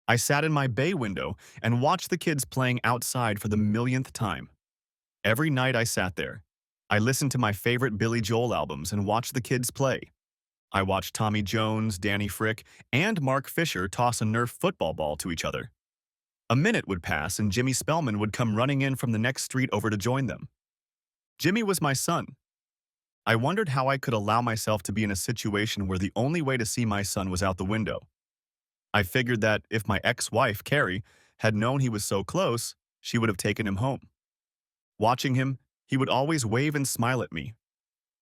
I sat in my bay window and watched the kids playing outside for the millionth time. Every night I sat there. I listened to my favorite Billy Joel albums and watched the kids play. I watched Tommy Jones, Danny Frick, and Mark Fisher toss a Nerf football ball to each other. A minute would pass and Jimmy Spellman would come running in from the next street over to join them. Jimmy was my son. I wondered how I could allow myself to be in a situation where the only way to see my son was out the window. I figured that if my ex-wife, Carrie, had known he was so close, she would have taken him home. Watching him, he would always wave and smile at me.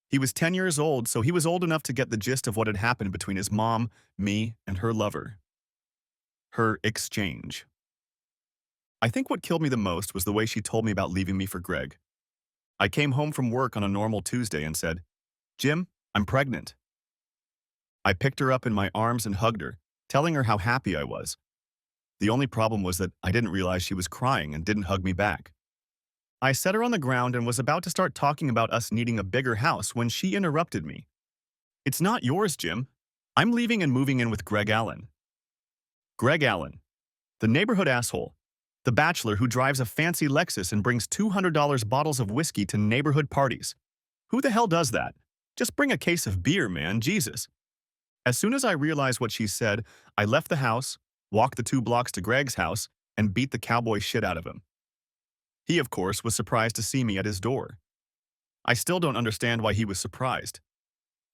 He was 10 years old, so he was old enough to get the gist of what had happened between his mom, me, and her lover. Her exchange. I think what killed me the most was the way she told me about leaving me for Greg. I came home from work on a normal Tuesday and said, "Jim, I'm pregnant." I picked her up in my arms and hugged her, telling her how happy I was. The only problem was that I didn't realize she was crying and didn't hug me back. I set her on the ground and was about to start talking about us needing a bigger house when she interrupted me. "It's not yours, Jim. I'm leaving and moving in with Greg Allen." Greg Allen, the neighborhood asshole, the bachelor who drives a fancy Lexus and brings $200 bottles of whiskey to neighborhood parties. Who the hell does that? Just bring a case of beer, man, Jesus. As soon as I realized what she said, I left the house, walked the 2 blocks to Greg's house, and beat the cowboy shit out of him. He, of course, was surprised to see me at his door. I still don't understand why he was surprised.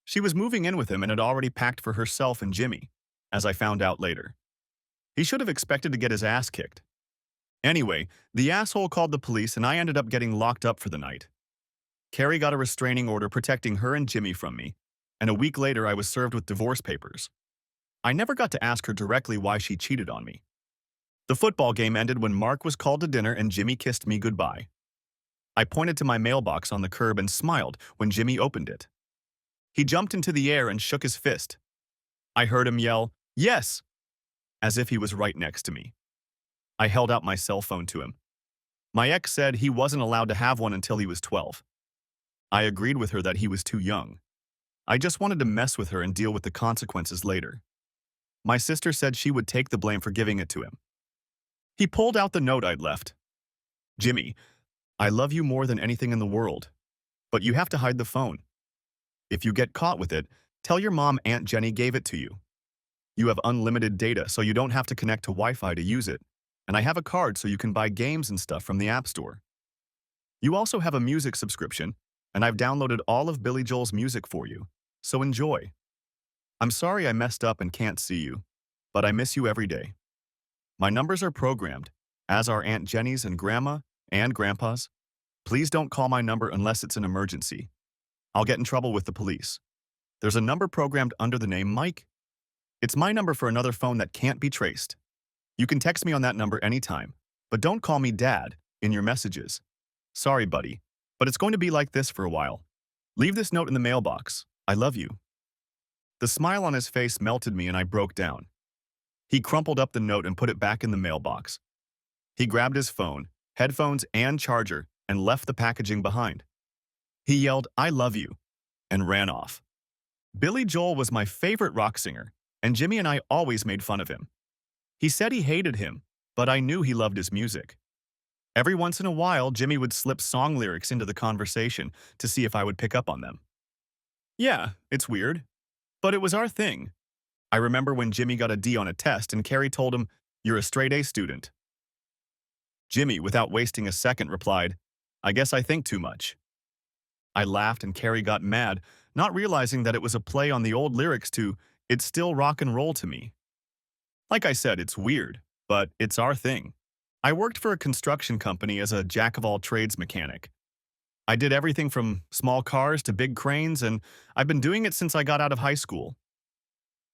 She was moving in with him and had already packed for herself and Jimmy, as I found out later. He should have expected to get his ass kicked. Anyway, the asshole called the police and I ended up getting locked up for the night. Carrie got a restraining order protecting her and Jimmy from me, and a week later I was served with divorce papers. I never got to ask her directly why she cheated on me. The football game ended when Mark was called to dinner and Jimmy kissed me goodbye. I pointed to my mailbox on the curb and smiled when Jimmy opened it. He jumped into the air and shook his fist. I heard him yell, "Yes!" as if he was right next to me. I held out my cell phone to him. My ex said he wasn't allowed to have one until he was 12. I agreed with her that he was too young. I just wanted to mess with her and deal with the consequences later. My sister said she would take the blame for giving it to him. He pulled out the note I'd left. "Jimmy, I love you more than anything in the world, but you have to hide the phone. If you get caught with it, tell your mom Aunt Jenny gave it to you. You have unlimited data, so you don't have to connect to Wi-Fi to use it, and I have a card so you can buy games and stuff from the App Store. You also have a music subscription, and I've downloaded all of Billy Joel's music for you, so enjoy. I'm sorry I messed up and can't see you, but I miss you every day. My numbers are programmed, as are Aunt Jenny's and Grandma and Grandpa's. Please don't call my number unless it's an emergency. I'll get in trouble with the police. There's a number programmed under the name Mike. It's my number for another phone that can't be traced. You can text me on that number anytime, but don't call me Dad in your messages. Sorry, buddy, but it's going to be like this for a while. Leave this note in the mailbox. I love you." The smile on his face melted me and I broke down. He crumpled up the note and put it back in the mailbox. He grabbed his phone, headphones, and charger and left the packaging behind. He yelled, "I love you," and ran off. Billy Joel was my favorite rock singer, and Jimmy and I always made fun of him. He said he hated him, but I knew he loved his music. Every once in a while, Jimmy would slip song lyrics into the conversation to see if I would pick up on them. Yeah, it's weird, but it was our thing. I remember when Jimmy got a D on a test and Carrie told him, "You're a straight A student." Jimmy, without wasting a second, replied, "I guess I think too much." I laughed and Carrie got mad, not realizing that it was a play on the old lyrics to "It's Still Rock and Roll to Me." Like I said, it's weird, but it's our thing. I worked for a construction company as a jack-of-all-trades mechanic. I did everything from small cars to big cranes, and I've been doing it since I got out of high school.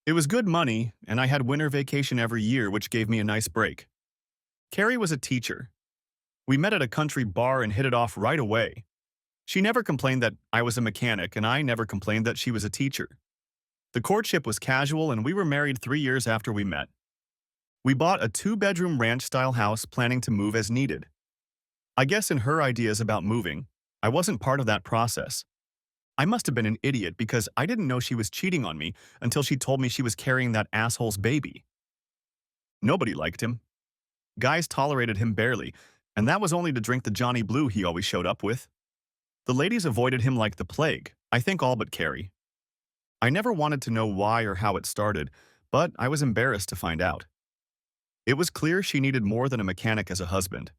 It was good money, and I had winter vacation every year, which gave me a nice break. Carrie was a teacher. We met at a country bar and hit it off right away. She never complained that I was a mechanic, and I never complained that she was a teacher. The courtship was casual, and we were married 3 years after we met. We bought a 2-bedroom ranch-style house, planning to move as needed. I guess in her ideas about moving, I wasn't part of that process. I must have been an idiot because I didn't know she was cheating on me until she told me she was carrying that asshole's baby. Nobody liked him. Guys tolerated him barely, and that was only to drink the Johnny Blue he always showed up with. The ladies avoided him like the plague, I think all but Carrie. I never wanted to know why or how it started, but I was embarrassed to find out. It was clear she needed more than a mechanic as a husband.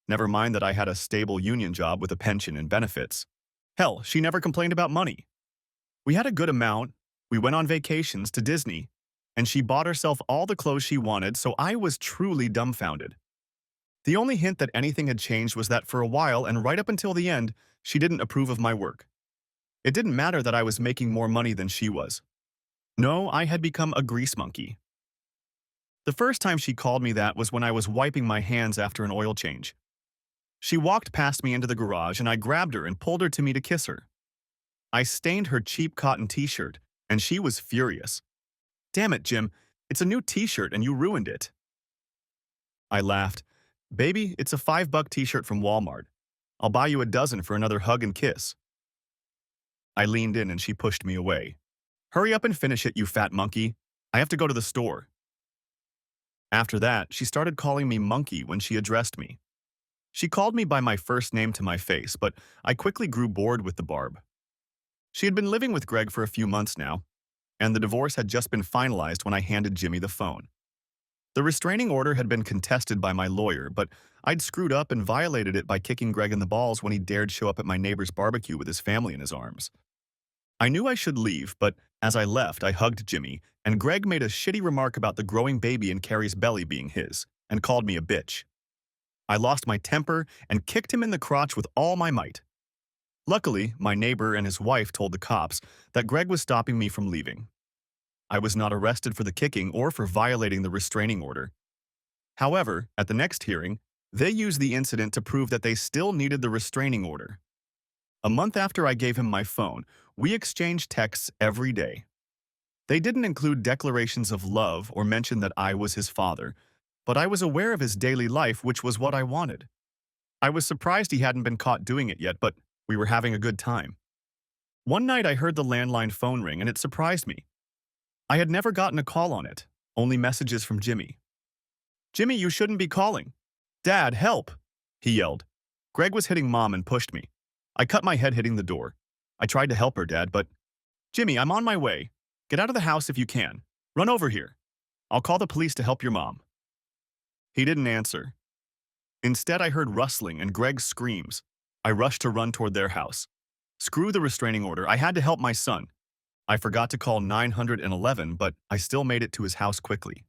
Never mind that I had a stable union job with a pension and benefits. Hell, she never complained about money. We had a good amount, we went on vacations to Disney, and she bought herself all the clothes she wanted, so I was truly dumbfounded. The only hint that anything had changed was that for a while and right up until the end, she didn't approve of my work. It didn't matter that I was making more money than she was. No, I had become a grease monkey. The first time she called me that was when I was wiping my hands after an oil change. She walked past me into the garage and I grabbed her and pulled her to me to kiss her. I stained her cheap cotton t-shirt, and she was furious. Damn it, Jim, it's a new t-shirt and you ruined it. I laughed. Baby, it's a $5 t-shirt from Walmart. I'll buy you a dozen for another hug and kiss. I leaned in and she pushed me away. Hurry up and finish it, you fat monkey. I have to go to the store. After that, she started calling me monkey when she addressed me. She called me by my first name to my face, but I quickly grew bored with the barb. She had been living with Greg for a few months now, and the divorce had just been finalized when I handed Jimmy the phone. The restraining order had been contested by my lawyer, but I'd screwed up and violated it by kicking Greg in the balls when he dared show up at my neighbor's barbecue with his family in his arms. I knew I should leave, but as I left, I hugged Jimmy, and Greg made a shitty remark about the growing baby in Carrie's belly being his, and called me a bitch. I lost my temper and kicked him in the crotch with all my might. Luckily, my neighbor and his wife told the cops that Greg was stopping me from leaving. I was not arrested for the kicking or for violating the restraining order. However, at the next hearing, they used the incident to prove that they still needed the restraining order. A month after I gave him my phone, we exchanged texts every day. They didn't include declarations of love or mention that I was his father, but I was aware of his daily life, which was what I wanted. I was surprised he hadn't been caught doing it yet, but we were having a good time. One night I heard the landline phone ring and it surprised me. I had never gotten a call on it, only messages from Jimmy. Jimmy, you shouldn't be calling. Dad, help, he yelled. Greg was hitting Mom and pushed me. I cut my head hitting the door. I tried to help her, Dad, but Jimmy, I'm on my way. Get out of the house if you can. Run over here. I'll call the police to help your mom. He didn't answer. Instead, I heard rustling and Greg's screams. I rushed to run toward their house. Screw the restraining order. I had to help my son. I forgot to call 911, but I still made it to his house quickly.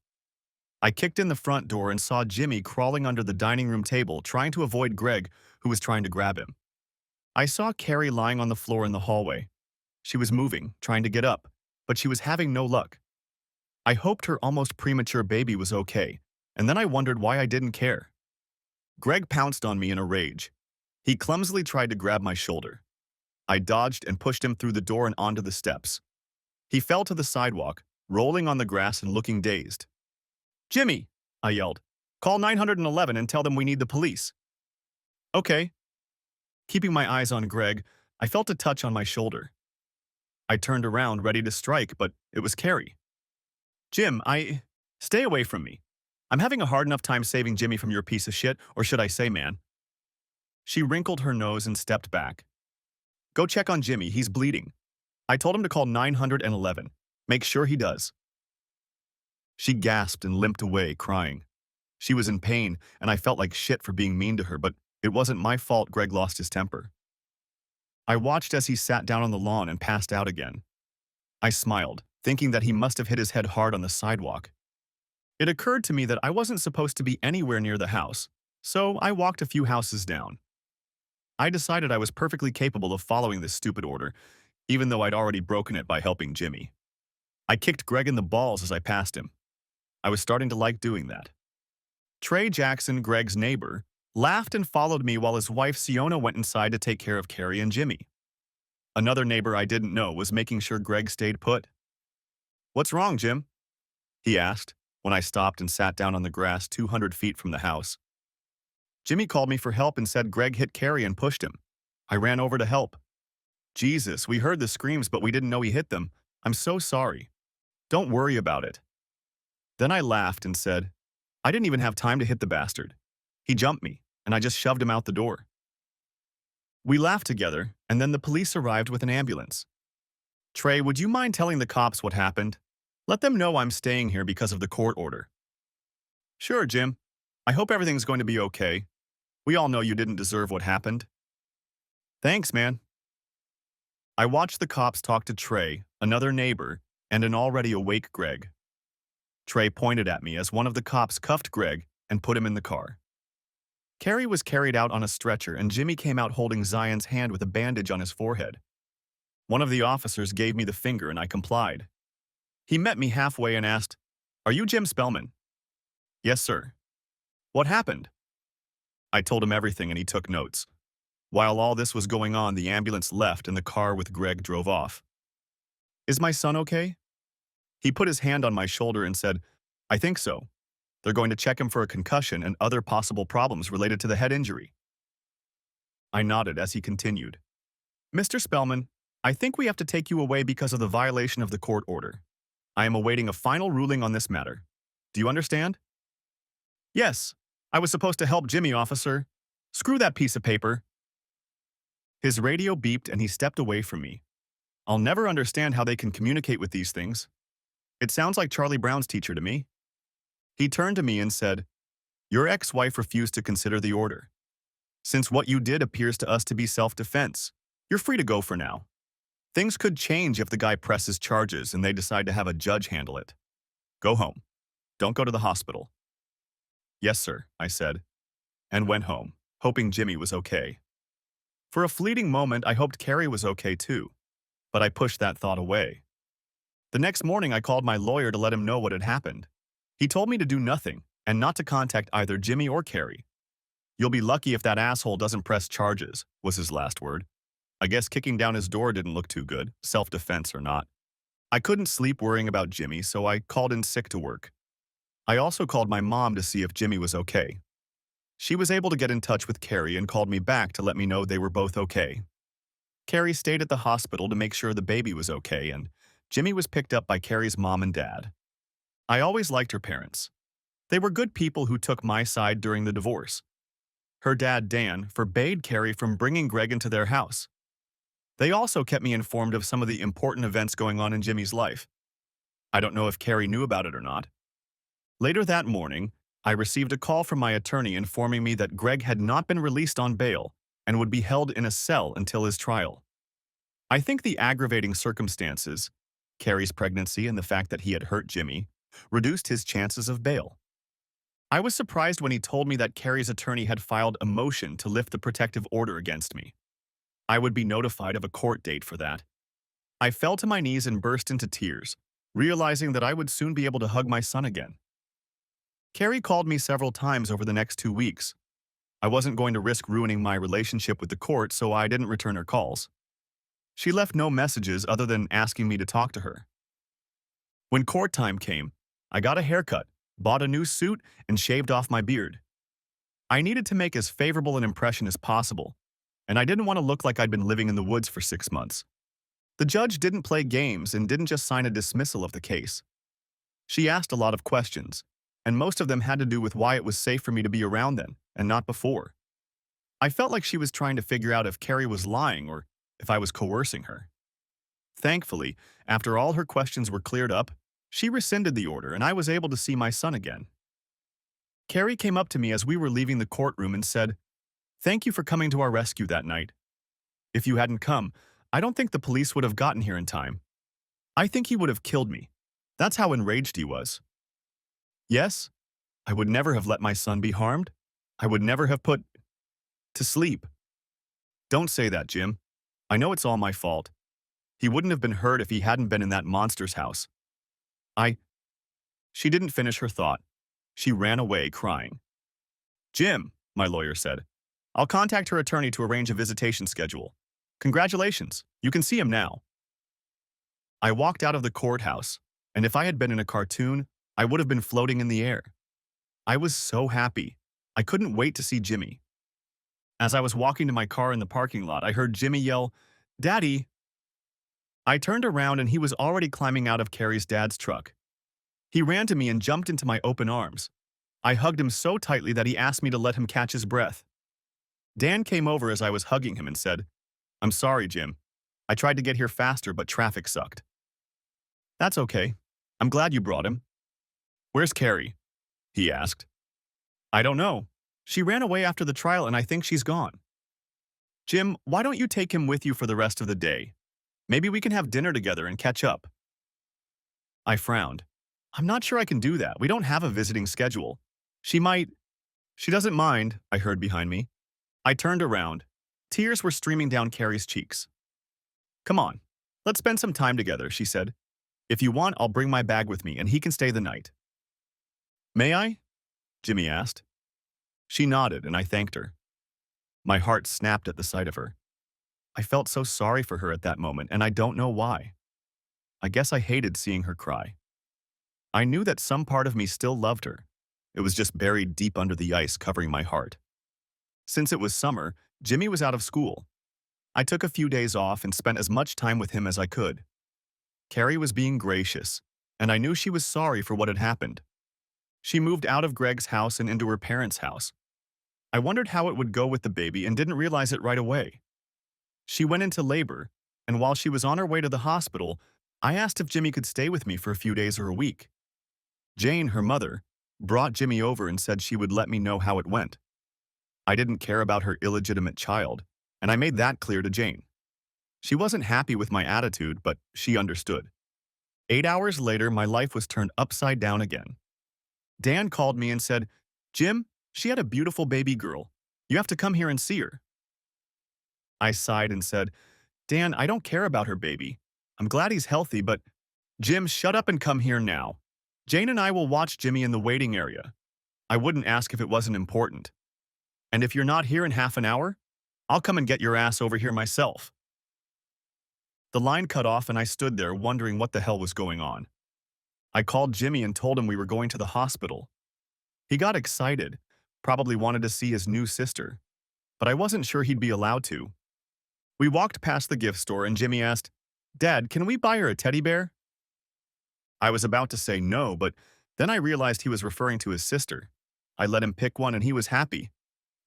I kicked in the front door and saw Jimmy crawling under the dining room table, trying to avoid Greg, who was trying to grab him. I saw Carrie lying on the floor in the hallway. She was moving, trying to get up, but she was having no luck. I hoped her almost premature baby was okay, and then I wondered why I didn't care. Greg pounced on me in a rage. He clumsily tried to grab my shoulder. I dodged and pushed him through the door and onto the steps. He fell to the sidewalk, rolling on the grass and looking dazed. Jimmy, I yelled. Call 911 and tell them we need the police. Okay. Keeping my eyes on Greg, I felt a touch on my shoulder. I turned around, ready to strike, but it was Carrie. Jim, Stay away from me. I'm having a hard enough time saving Jimmy from your piece of shit, or should I say man? She wrinkled her nose and stepped back. Go check on Jimmy, he's bleeding. I told him to call 911. Make sure he does. She gasped and limped away, crying. She was in pain, and I felt like shit for being mean to her, but it wasn't my fault Greg lost his temper. I watched as he sat down on the lawn and passed out again. I smiled, thinking that he must have hit his head hard on the sidewalk. It occurred to me that I wasn't supposed to be anywhere near the house, so I walked a few houses down. I decided I was perfectly capable of following this stupid order, even though I'd already broken it by helping Jimmy. I kicked Greg in the balls as I passed him. I was starting to like doing that. Trey Jackson, Greg's neighbor, laughed and followed me while his wife Siona went inside to take care of Carrie and Jimmy. Another neighbor I didn't know was making sure Greg stayed put. What's wrong, Jim? He asked when I stopped and sat down on the grass 200 feet from the house. Jimmy called me for help and said Greg hit Carrie and pushed him. I ran over to help. Jesus, we heard the screams, but we didn't know he hit them. I'm so sorry. Don't worry about it. Then I laughed and said, I didn't even have time to hit the bastard. He jumped me, and I just shoved him out the door. We laughed together, and then the police arrived with an ambulance. Trey, would you mind telling the cops what happened? Let them know I'm staying here because of the court order. Sure, Jim. I hope everything's going to be okay. We all know you didn't deserve what happened. Thanks, man. I watched the cops talk to Trey, another neighbor, and an already awake Greg. Trey pointed at me as one of the cops cuffed Greg and put him in the car. Carrie was carried out on a stretcher, and Jimmy came out holding Zion's hand with a bandage on his forehead. One of the officers gave me the finger, and I complied. He met me halfway and asked, "Are you Jim Spellman?" "Yes, sir." "What happened?" I told him everything, and he took notes. While all this was going on, the ambulance left and the car with Greg drove off. "Is my son okay?" He put his hand on my shoulder and said, "I think so. They're going to check him for a concussion and other possible problems related to the head injury." I nodded as he continued. "Mr. Spellman, I think we have to take you away because of the violation of the court order. I am awaiting a final ruling on this matter. Do you understand?" "Yes. I was supposed to help Jimmy, officer. Screw that piece of paper." His radio beeped and he stepped away from me. I'll never understand how they can communicate with these things. It sounds like Charlie Brown's teacher to me. He turned to me and said, "Your ex-wife refused to consider the order. Since what you did appears to us to be self-defense, you're free to go for now. Things could change if the guy presses charges and they decide to have a judge handle it. Go home. Don't go to the hospital." "Yes, sir," I said, and went home, hoping Jimmy was okay. For a fleeting moment, I hoped Carrie was okay too, but I pushed that thought away. The next morning, I called my lawyer to let him know what had happened. He told me to do nothing and not to contact either Jimmy or Carrie. "You'll be lucky if that asshole doesn't press charges," was his last word. I guess kicking down his door didn't look too good, self-defense or not. I couldn't sleep worrying about Jimmy, so I called in sick to work. I also called my mom to see if Jimmy was okay. She was able to get in touch with Carrie and called me back to let me know they were both okay. Carrie stayed at the hospital to make sure the baby was okay, and Jimmy was picked up by Carrie's mom and dad. I always liked her parents. They were good people who took my side during the divorce. Her dad, Dan, forbade Carrie from bringing Greg into their house. They also kept me informed of some of the important events going on in Jimmy's life. I don't know if Carrie knew about it or not. Later that morning, I received a call from my attorney informing me that Greg had not been released on bail and would be held in a cell until his trial. I think the aggravating circumstances, Carrie's pregnancy and the fact that he had hurt Jimmy, reduced his chances of bail. I was surprised when he told me that Carrie's attorney had filed a motion to lift the protective order against me. I would be notified of a court date for that. I fell to my knees and burst into tears, realizing that I would soon be able to hug my son again. Carrie called me several times over the next 2 weeks. I wasn't going to risk ruining my relationship with the court, so I didn't return her calls. She left no messages other than asking me to talk to her. When court time came, I got a haircut, bought a new suit, and shaved off my beard. I needed to make as favorable an impression as possible, and I didn't want to look like I'd been living in the woods for 6 months. The judge didn't play games and didn't just sign a dismissal of the case. She asked a lot of questions, and most of them had to do with why it was safe for me to be around then and not before. I felt like she was trying to figure out if Carrie was lying or if I was coercing her. Thankfully, after all her questions were cleared up, she rescinded the order and I was able to see my son again. Carrie came up to me as we were leaving the courtroom and said, "Thank you for coming to our rescue that night. If you hadn't come, I don't think the police would have gotten here in time. I think he would have killed me. That's how enraged he was. Yes, I would never have let my son be harmed. I would never have put to sleep." "Don't say that, Jim. I know it's all my fault. He wouldn't have been hurt if he hadn't been in that monster's house. I—" She didn't finish her thought. She ran away crying. "Jim," my lawyer said, "I'll contact her attorney to arrange a visitation schedule. Congratulations, you can see him now." I walked out of the courthouse, and if I had been in a cartoon, I would have been floating in the air. I was so happy. I couldn't wait to see Jimmy. As I was walking to my car in the parking lot, I heard Jimmy yell, "Daddy!" I turned around and he was already climbing out of Carrie's dad's truck. He ran to me and jumped into my open arms. I hugged him so tightly that he asked me to let him catch his breath. Dan came over as I was hugging him and said, "I'm sorry, Jim. I tried to get here faster, but traffic sucked." "That's okay. I'm glad you brought him." "Where's Carrie?" he asked. "I don't know. She ran away after the trial and I think she's gone." "Jim, why don't you take him with you for the rest of the day? Maybe we can have dinner together and catch up." I frowned. "I'm not sure I can do that. We don't have a visiting schedule. She might—" "She doesn't mind," I heard behind me. I turned around. Tears were streaming down Carrie's cheeks. "Come on, let's spend some time together," she said. "If you want, I'll bring my bag with me and he can stay the night." "May I?" Jimmy asked. She nodded and I thanked her. My heart snapped at the sight of her. I felt so sorry for her at that moment, and I don't know why. I guess I hated seeing her cry. I knew that some part of me still loved her. It was just buried deep under the ice covering my heart. Since it was summer, Jimmy was out of school. I took a few days off and spent as much time with him as I could. Carrie was being gracious, and I knew she was sorry for what had happened. She moved out of Greg's house and into her parents' house. I wondered how it would go with the baby and didn't realize it right away. She went into labor, and while she was on her way to the hospital, I asked if Jimmy could stay with me for a few days or a week. Jane, her mother, brought Jimmy over and said she would let me know how it went. I didn't care about her illegitimate child, and I made that clear to Jane. She wasn't happy with my attitude, but she understood. 8 hours later, my life was turned upside down again. Dan called me and said, "Jim, she had a beautiful baby girl. You have to come here and see her." I sighed and said, "Dan, I don't care about her baby. I'm glad he's healthy, but—" "Jim, shut up and come here now. Jane and I will watch Jimmy in the waiting area. I wouldn't ask if it wasn't important. And if you're not here in half an hour, I'll come and get your ass over here myself." The line cut off and I stood there wondering what the hell was going on. I called Jimmy and told him we were going to the hospital. He got excited, probably wanted to see his new sister, but I wasn't sure he'd be allowed to. We walked past the gift store and Jimmy asked, "Dad, can we buy her a teddy bear?" I was about to say no, but then I realized he was referring to his sister. I let him pick one and he was happy.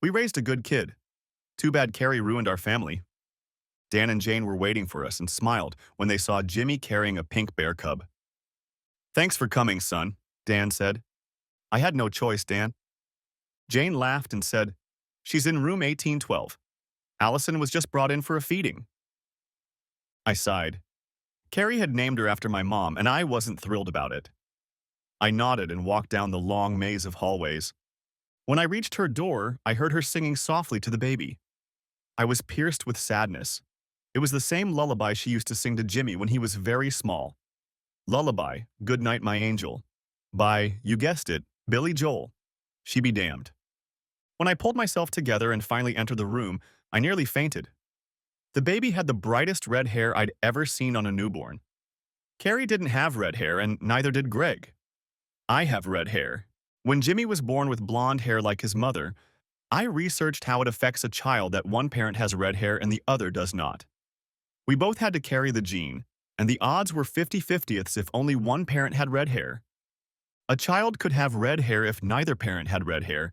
We raised a good kid. Too bad Carrie ruined our family. Dan and Jane were waiting for us and smiled when they saw Jimmy carrying a pink bear cub. "Thanks for coming, son," Dan said. "I had no choice, Dan." Jane laughed and said, "She's in room 1812. Allison was just brought in for a feeding." I sighed. Carrie had named her after my mom, and I wasn't thrilled about it. I nodded and walked down the long maze of hallways. When I reached her door, I heard her singing softly to the baby. I was pierced with sadness. It was the same lullaby she used to sing to Jimmy when he was very small. Lullaby, Good Night, My Angel, by, you guessed it, Billy Joel. She be damned. When I pulled myself together and finally entered the room, I nearly fainted. The baby had the brightest red hair I'd ever seen on a newborn. Carrie didn't have red hair, and neither did Greg. I have red hair. When Jimmy was born with blonde hair like his mother, I researched how it affects a child that one parent has red hair and the other does not. We both had to carry the gene, and the odds were 50-50ths if only one parent had red hair. A child could have red hair if neither parent had red hair,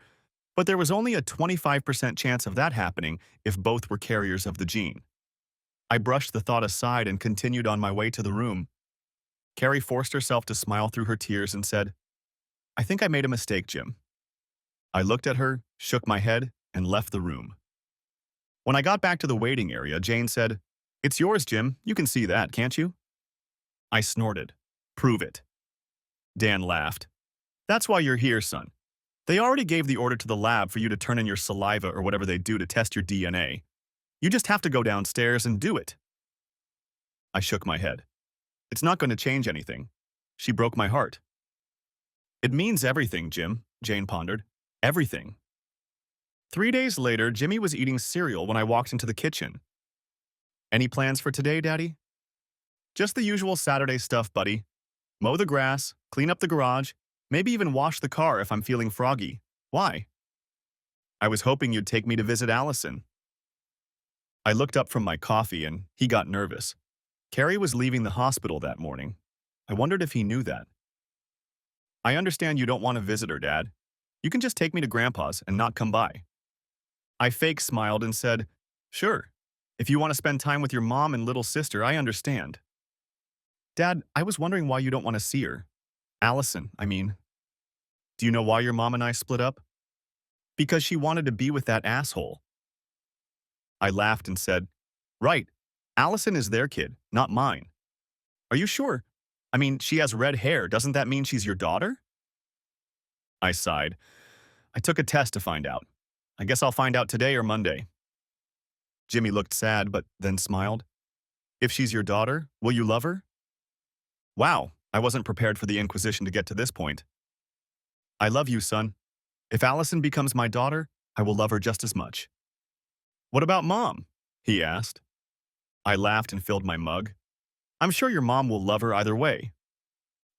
but there was only a 25% chance of that happening if both were carriers of the gene. I brushed the thought aside and continued on my way to the room. Carrie forced herself to smile through her tears and said, "I think I made a mistake, Jim." I looked at her, shook my head, and left the room. When I got back to the waiting area, Jane said, "It's yours, Jim. You can see that, can't you?" I snorted. "Prove it." Dan laughed. "That's why you're here, son. They already gave the order to the lab for you to turn in your saliva or whatever they do to test your DNA. You just have to go downstairs and do it." I shook my head. "It's not going to change anything. She broke my heart." "It means everything, Jim," Jane pondered. "Everything." 3 days later, Jimmy was eating cereal when I walked into the kitchen. "Any plans for today, Daddy?" "Just the usual Saturday stuff, buddy. Mow the grass, clean up the garage, maybe even wash the car if I'm feeling froggy. Why?" "I was hoping you'd take me to visit Allison." I looked up from my coffee and he got nervous. Carrie was leaving the hospital that morning. I wondered if he knew that. "I understand you don't want to visit her, Dad. You can just take me to Grandpa's and not come by. I fake smiled and said, Sure. If you want to spend time with your mom and little sister, I understand. Dad, I was wondering why you don't want to see her. Allison, I mean. Do you know why your mom and I split up? Because she wanted to be with that asshole. I laughed and said, Right. Allison is their kid, not mine. Are you sure? I mean, she has red hair. Doesn't that mean she's your daughter? I sighed. I took a test to find out. I guess I'll find out today or Monday. Jimmy looked sad, but then smiled. If she's your daughter, will you love her? Wow, I wasn't prepared for the Inquisition to get to this point. I love you, son. If Allison becomes my daughter, I will love her just as much. What about Mom? He asked. I laughed and filled my mug. I'm sure your mom will love her either way.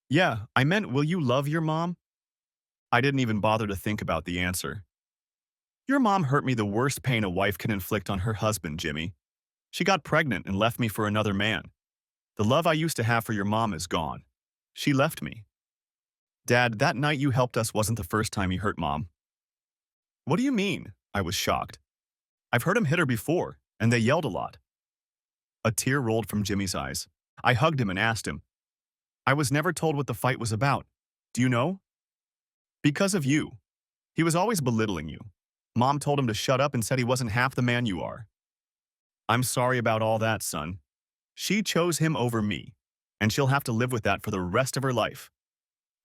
Yeah, I meant, will you love your mom? I didn't even bother to think about the answer. Your mom hurt me the worst pain a wife can inflict on her husband, Jimmy. She got pregnant and left me for another man. The love I used to have for your mom is gone. She left me. Dad, that night you helped us wasn't the first time you hurt Mom. What do you mean? I was shocked. I've heard him hit her before, and they yelled a lot. A tear rolled from Jimmy's eyes. I hugged him and asked him, I was never told what the fight was about. Do you know? Because of you. He was always belittling you. Mom told him to shut up and said he wasn't half the man you are. I'm sorry about all that, son. She chose him over me, and she'll have to live with that for the rest of her life.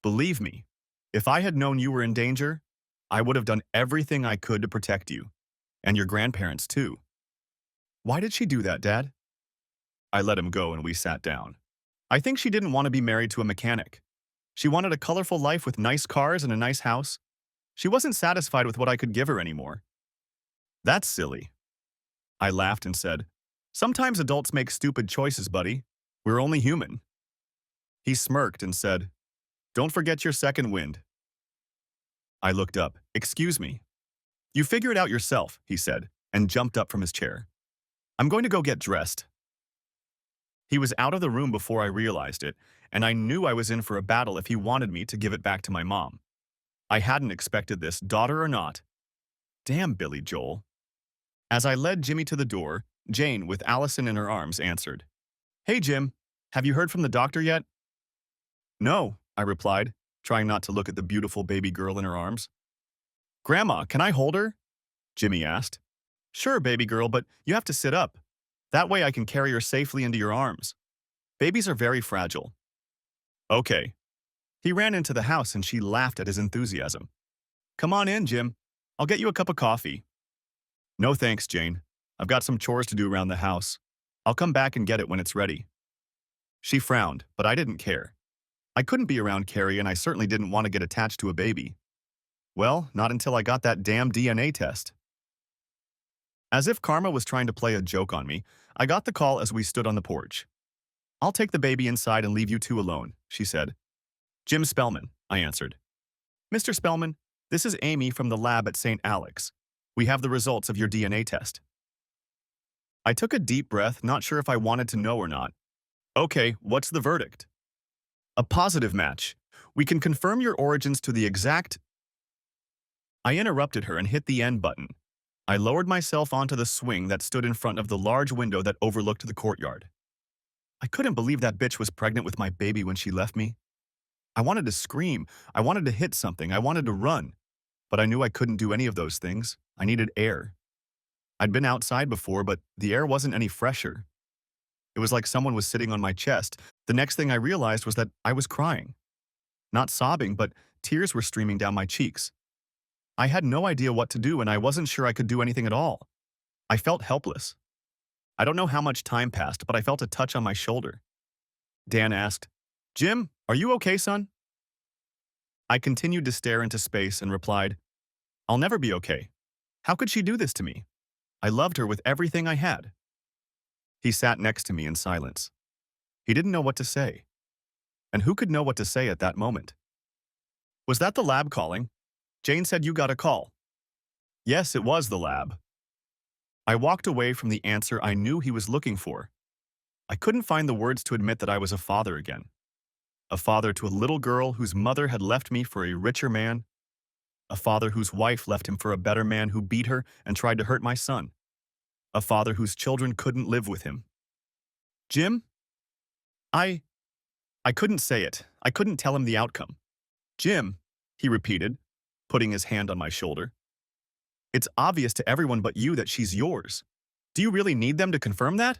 Believe me, if I had known you were in danger, I would have done everything I could to protect you, and your grandparents too. Why did she do that, Dad? I let him go and we sat down. I think she didn't want to be married to a mechanic. She wanted a colorful life with nice cars and a nice house. She wasn't satisfied with what I could give her anymore. That's silly. I laughed and said, Sometimes adults make stupid choices, buddy. We're only human. He smirked and said, Don't forget your second wind. I looked up. Excuse me. You figure it out yourself, he said, and jumped up from his chair. I'm going to go get dressed. He was out of the room before I realized it, and I knew I was in for a battle if he wanted me to give it back to my mom. I hadn't expected this, daughter or not. Damn, Billy Joel. As I led Jimmy to the door, Jane, with Allison in her arms, answered. Hey, Jim, have you heard from the doctor yet? No, I replied, trying not to look at the beautiful baby girl in her arms. Grandma, can I hold her? Jimmy asked. Sure, baby girl, but you have to sit up. That way I can carry her safely into your arms. Babies are very fragile. Okay. He ran into the house and she laughed at his enthusiasm. Come on in, Jim. I'll get you a cup of coffee. No thanks, Jane. I've got some chores to do around the house. I'll come back and get it when it's ready. She frowned, but I didn't care. I couldn't be around Carrie and I certainly didn't want to get attached to a baby. Well, not until I got that damn DNA test. As if karma was trying to play a joke on me, I got the call as we stood on the porch. I'll take the baby inside and leave you two alone, she said. Jim Spellman, I answered. Mr. Spellman, this is Amy from the lab at St. Alex. We have the results of your DNA test. I took a deep breath, not sure if I wanted to know or not. Okay, what's the verdict? A positive match. We can confirm your origins to the exact... I interrupted her and hit the end button. I lowered myself onto the swing that stood in front of the large window that overlooked the courtyard. I couldn't believe that bitch was pregnant with my baby when she left me. I wanted to scream. I wanted to hit something. I wanted to run. But I knew I couldn't do any of those things. I needed air. I'd been outside before, but the air wasn't any fresher. It was like someone was sitting on my chest. The next thing I realized was that I was crying. Not sobbing, but tears were streaming down my cheeks. I had no idea what to do, and I wasn't sure I could do anything at all. I felt helpless. I don't know how much time passed, but I felt a touch on my shoulder. Dan asked, Jim, are you okay, son? I continued to stare into space and replied, I'll never be okay. How could she do this to me? I loved her with everything I had. He sat next to me in silence. He didn't know what to say. And who could know what to say at that moment? Was that the lab calling? Jane said you got a call. Yes, it was the lab. I walked away from the answer I knew he was looking for. I couldn't find the words to admit that I was a father again. A father to a little girl whose mother had left me for a richer man. A father whose wife left him for a better man who beat her and tried to hurt my son. A father whose children couldn't live with him. Jim? I... I couldn't say it. I couldn't tell him the outcome. Jim, he repeated, putting his hand on my shoulder. It's obvious to everyone but you that she's yours. Do you really need them to confirm that?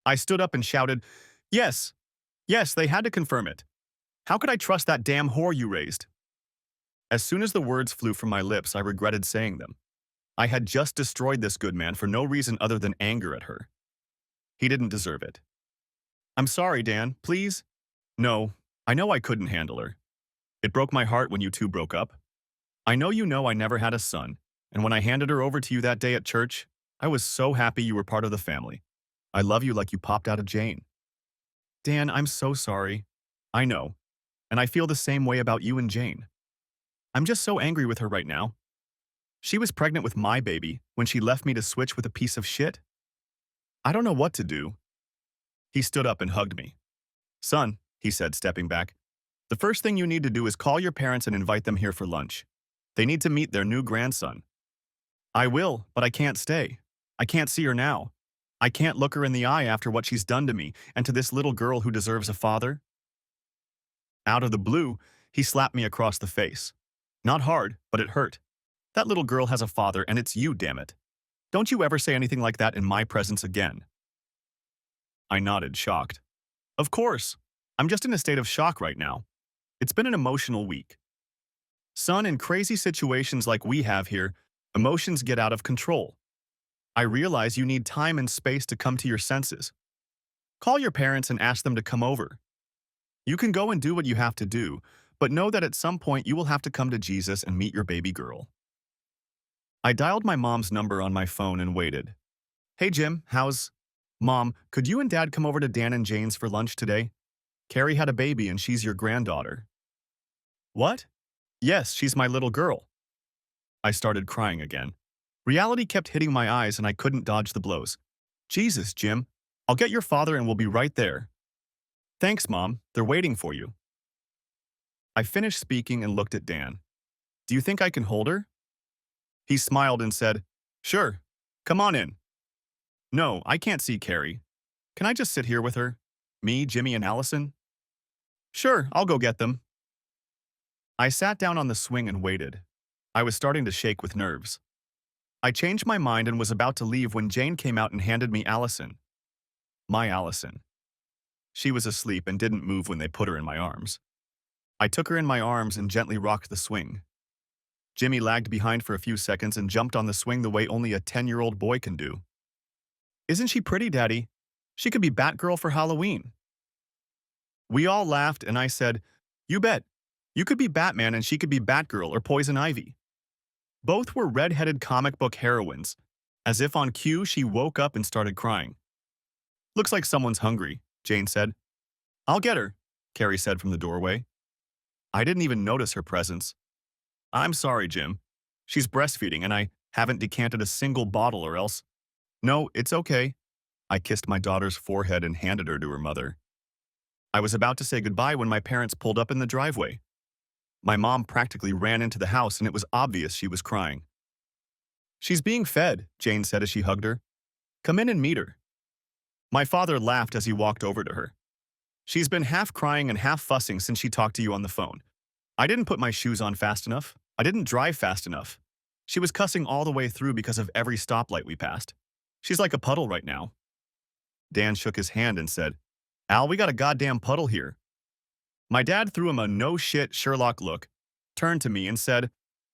I stood up and shouted, Yes, yes, they had to confirm it. How could I trust that damn whore you raised? As soon as the words flew from my lips, I regretted saying them. I had just destroyed this good man for no reason other than anger at her. He didn't deserve it. I'm sorry, Dan, please. No, I know I couldn't handle her. It broke my heart when you two broke up. I know I never had a son, and when I handed her over to you that day at church, I was so happy you were part of the family. I love you like you popped out of Jane. Dan, I'm so sorry. I know, and I feel the same way about you and Jane. I'm just so angry with her right now. She was pregnant with my baby when she left me to switch with a piece of shit. I don't know what to do. He stood up and hugged me. Son, he said, stepping back, the first thing you need to do is call your parents and invite them here for lunch. They need to meet their new grandson. I will, but I can't stay. I can't see her now. I can't look her in the eye after what she's done to me and to this little girl who deserves a father. Out of the blue, he slapped me across the face. Not hard, but it hurt. That little girl has a father, and it's you, damn it. Don't you ever say anything like that in my presence again. I nodded, shocked. Of course. I'm just in a state of shock right now. It's been an emotional week. Son, in crazy situations like we have here, emotions get out of control. I realize you need time and space to come to your senses. Call your parents and ask them to come over. You can go and do what you have to do, but know that at some point you will have to come to Jesus and meet your baby girl. I dialed my mom's number on my phone and waited. Hey Jim, how's... Mom, could you and Dad come over to Dan and Jane's for lunch today? Carrie had a baby and she's your granddaughter. What? Yes, she's my little girl. I started crying again. Reality kept hitting my eyes and I couldn't dodge the blows. Jesus, Jim. I'll get your father and we'll be right there. Thanks, Mom. They're waiting for you. I finished speaking and looked at Dan. Do you think I can hold her? He smiled and said, Sure. Come on in. No, I can't see Carrie. Can I just sit here with her? Me, Jimmy, and Allison? Sure, I'll go get them. I sat down on the swing and waited. I was starting to shake with nerves. I changed my mind and was about to leave when Jane came out and handed me Allison. My Allison. She was asleep and didn't move when they put her in my arms. I took her in my arms and gently rocked the swing. Jimmy lagged behind for a few seconds and jumped on the swing the way only a 10-year-old boy can do. Isn't she pretty, Daddy? She could be Batgirl for Halloween. We all laughed and I said, You bet. You could be Batman and she could be Batgirl or Poison Ivy. Both were red-headed comic book heroines. As if on cue, she woke up and started crying. Looks like someone's hungry, Jane said. I'll get her, Carrie said from the doorway. I didn't even notice her presence. I'm sorry, Jim. She's breastfeeding and I haven't decanted a single bottle or else. No, it's okay. I kissed my daughter's forehead and handed her to her mother. I was about to say goodbye when my parents pulled up in the driveway. My mom practically ran into the house and it was obvious she was crying. She's being fed, Jane said as she hugged her. Come in and meet her. My father laughed as he walked over to her. She's been half crying and half fussing since she talked to you on the phone. I didn't put my shoes on fast enough. I didn't drive fast enough. She was cussing all the way through because of every stoplight we passed. She's like a puddle right now. Dan shook his hand and said, Al, we got a goddamn puddle here. My dad threw him a no-shit Sherlock look, turned to me and said,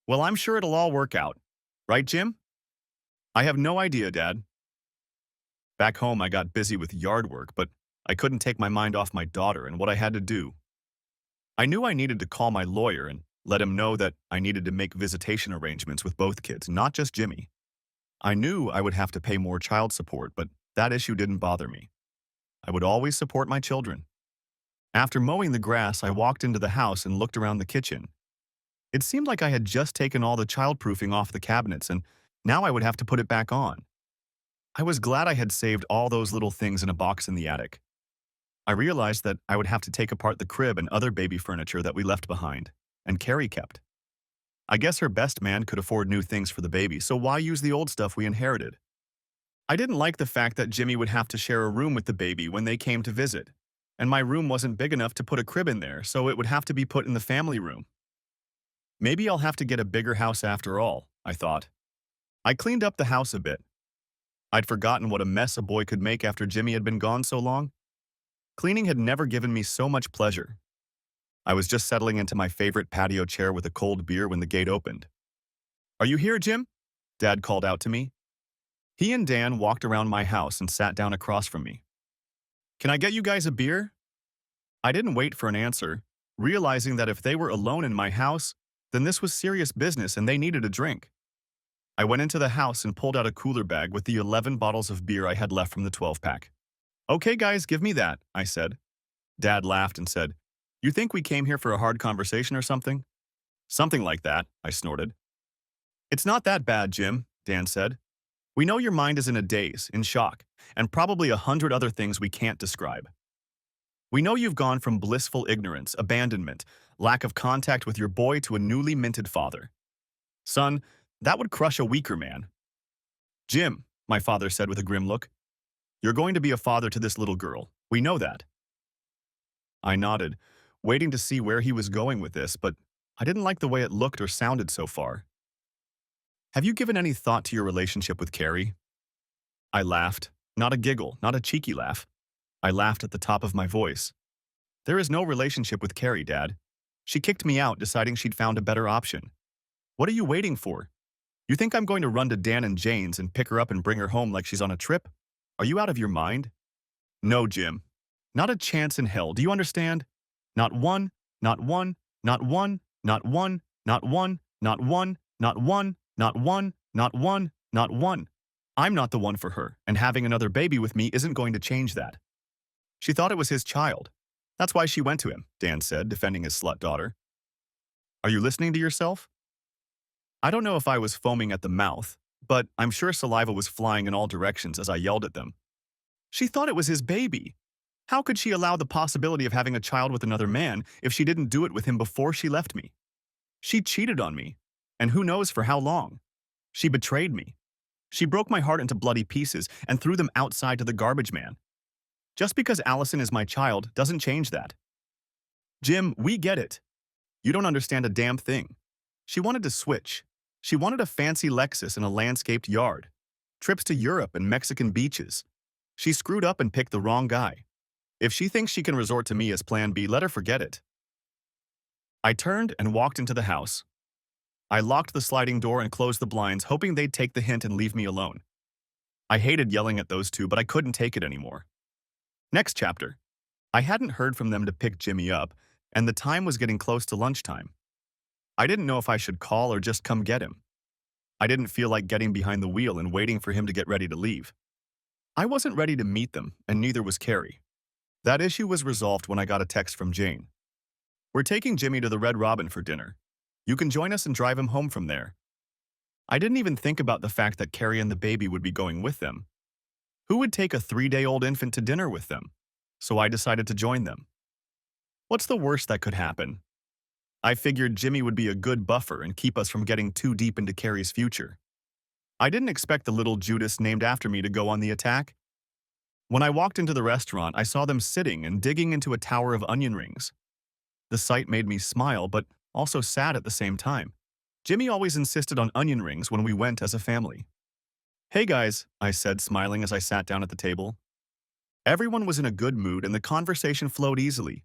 Well, I'm sure it'll all work out. Right, Jim? I have no idea, Dad. Back home, I got busy with yard work, but I couldn't take my mind off my daughter and what I had to do. I knew I needed to call my lawyer and let him know that I needed to make visitation arrangements with both kids, not just Jimmy. I knew I would have to pay more child support, but that issue didn't bother me. I would always support my children. After mowing the grass, I walked into the house and looked around the kitchen. It seemed like I had just taken all the childproofing off the cabinets and now I would have to put it back on. I was glad I had saved all those little things in a box in the attic. I realized that I would have to take apart the crib and other baby furniture that we left behind, and Carrie kept. I guess her best man could afford new things for the baby, so why use the old stuff we inherited? I didn't like the fact that Jimmy would have to share a room with the baby when they came to visit. And my room wasn't big enough to put a crib in there, so it would have to be put in the family room. Maybe I'll have to get a bigger house after all, I thought. I cleaned up the house a bit. I'd forgotten what a mess a boy could make after Jimmy had been gone so long. Cleaning had never given me so much pleasure. I was just settling into my favorite patio chair with a cold beer when the gate opened. "Are you here, Jim?" Dad called out to me. He and Dan walked around my house and sat down across from me. "Can I get you guys a beer?" I didn't wait for an answer, realizing that if they were alone in my house, then this was serious business and they needed a drink. I went into the house and pulled out a cooler bag with the 11 bottles of beer I had left from the 12-pack. "Okay, guys, give me that," I said. Dad laughed and said, "You think we came here for a hard conversation or something?" "Something like that," I snorted. "It's not that bad, Jim," Dan said. "We know your mind is in a daze, in shock, and probably 100 other things we can't describe. We know you've gone from blissful ignorance, abandonment, lack of contact with your boy to a newly minted father. Son, that would crush a weaker man." "Jim," my father said with a grim look, "you're going to be a father to this little girl. We know that." I nodded, waiting to see where he was going with this, but I didn't like the way it looked or sounded so far. "Have you given any thought to your relationship with Carrie?" I laughed, not a giggle, not a cheeky laugh. I laughed at the top of my voice. "There is no relationship with Carrie, Dad. She kicked me out, deciding she'd found a better option. What are you waiting for? You think I'm going to run to Dan and Jane's and pick her up and bring her home like she's on a trip? Are you out of your mind?" "No, Jim. Not a chance in hell, do you understand? Not one, not one, not one, not one, not one, not one, not one, not one, not one, not one. I'm not the one for her, and having another baby with me isn't going to change that." "She thought it was his child. That's why she went to him," Dan said, defending his slut daughter. "Are you listening to yourself?" I don't know if I was foaming at the mouth, but I'm sure saliva was flying in all directions as I yelled at them. "She thought it was his baby. How could she allow the possibility of having a child with another man if she didn't do it with him before she left me? She cheated on me, and who knows for how long. She betrayed me. She broke my heart into bloody pieces and threw them outside to the garbage man. Just because Allison is my child doesn't change that. Jim, we get it. You don't understand a damn thing. She wanted to switch. She wanted a fancy Lexus and a landscaped yard, trips to Europe and Mexican beaches. She screwed up and picked the wrong guy. If she thinks she can resort to me as plan B, let her forget it." I turned and walked into the house. I locked the sliding door and closed the blinds, hoping they'd take the hint and leave me alone. I hated yelling at those two, but I couldn't take it anymore. Next chapter. I hadn't heard from them to pick Jimmy up, and the time was getting close to lunchtime. I didn't know if I should call or just come get him. I didn't feel like getting behind the wheel and waiting for him to get ready to leave. I wasn't ready to meet them, and neither was Carrie. That issue was resolved when I got a text from Jane. "We're taking Jimmy to the Red Robin for dinner. You can join us and drive him home from there." I didn't even think about the fact that Carrie and the baby would be going with them. Who would take a 3-day-old infant to dinner with them? So I decided to join them. What's the worst that could happen? I figured Jimmy would be a good buffer and keep us from getting too deep into Carrie's future. I didn't expect the little Judas named after me to go on the attack. When I walked into the restaurant, I saw them sitting and digging into a tower of onion rings. The sight made me smile, but also sad at the same time. Jimmy always insisted on onion rings when we went as a family. "Hey guys," I said, smiling as I sat down at the table. Everyone was in a good mood and the conversation flowed easily.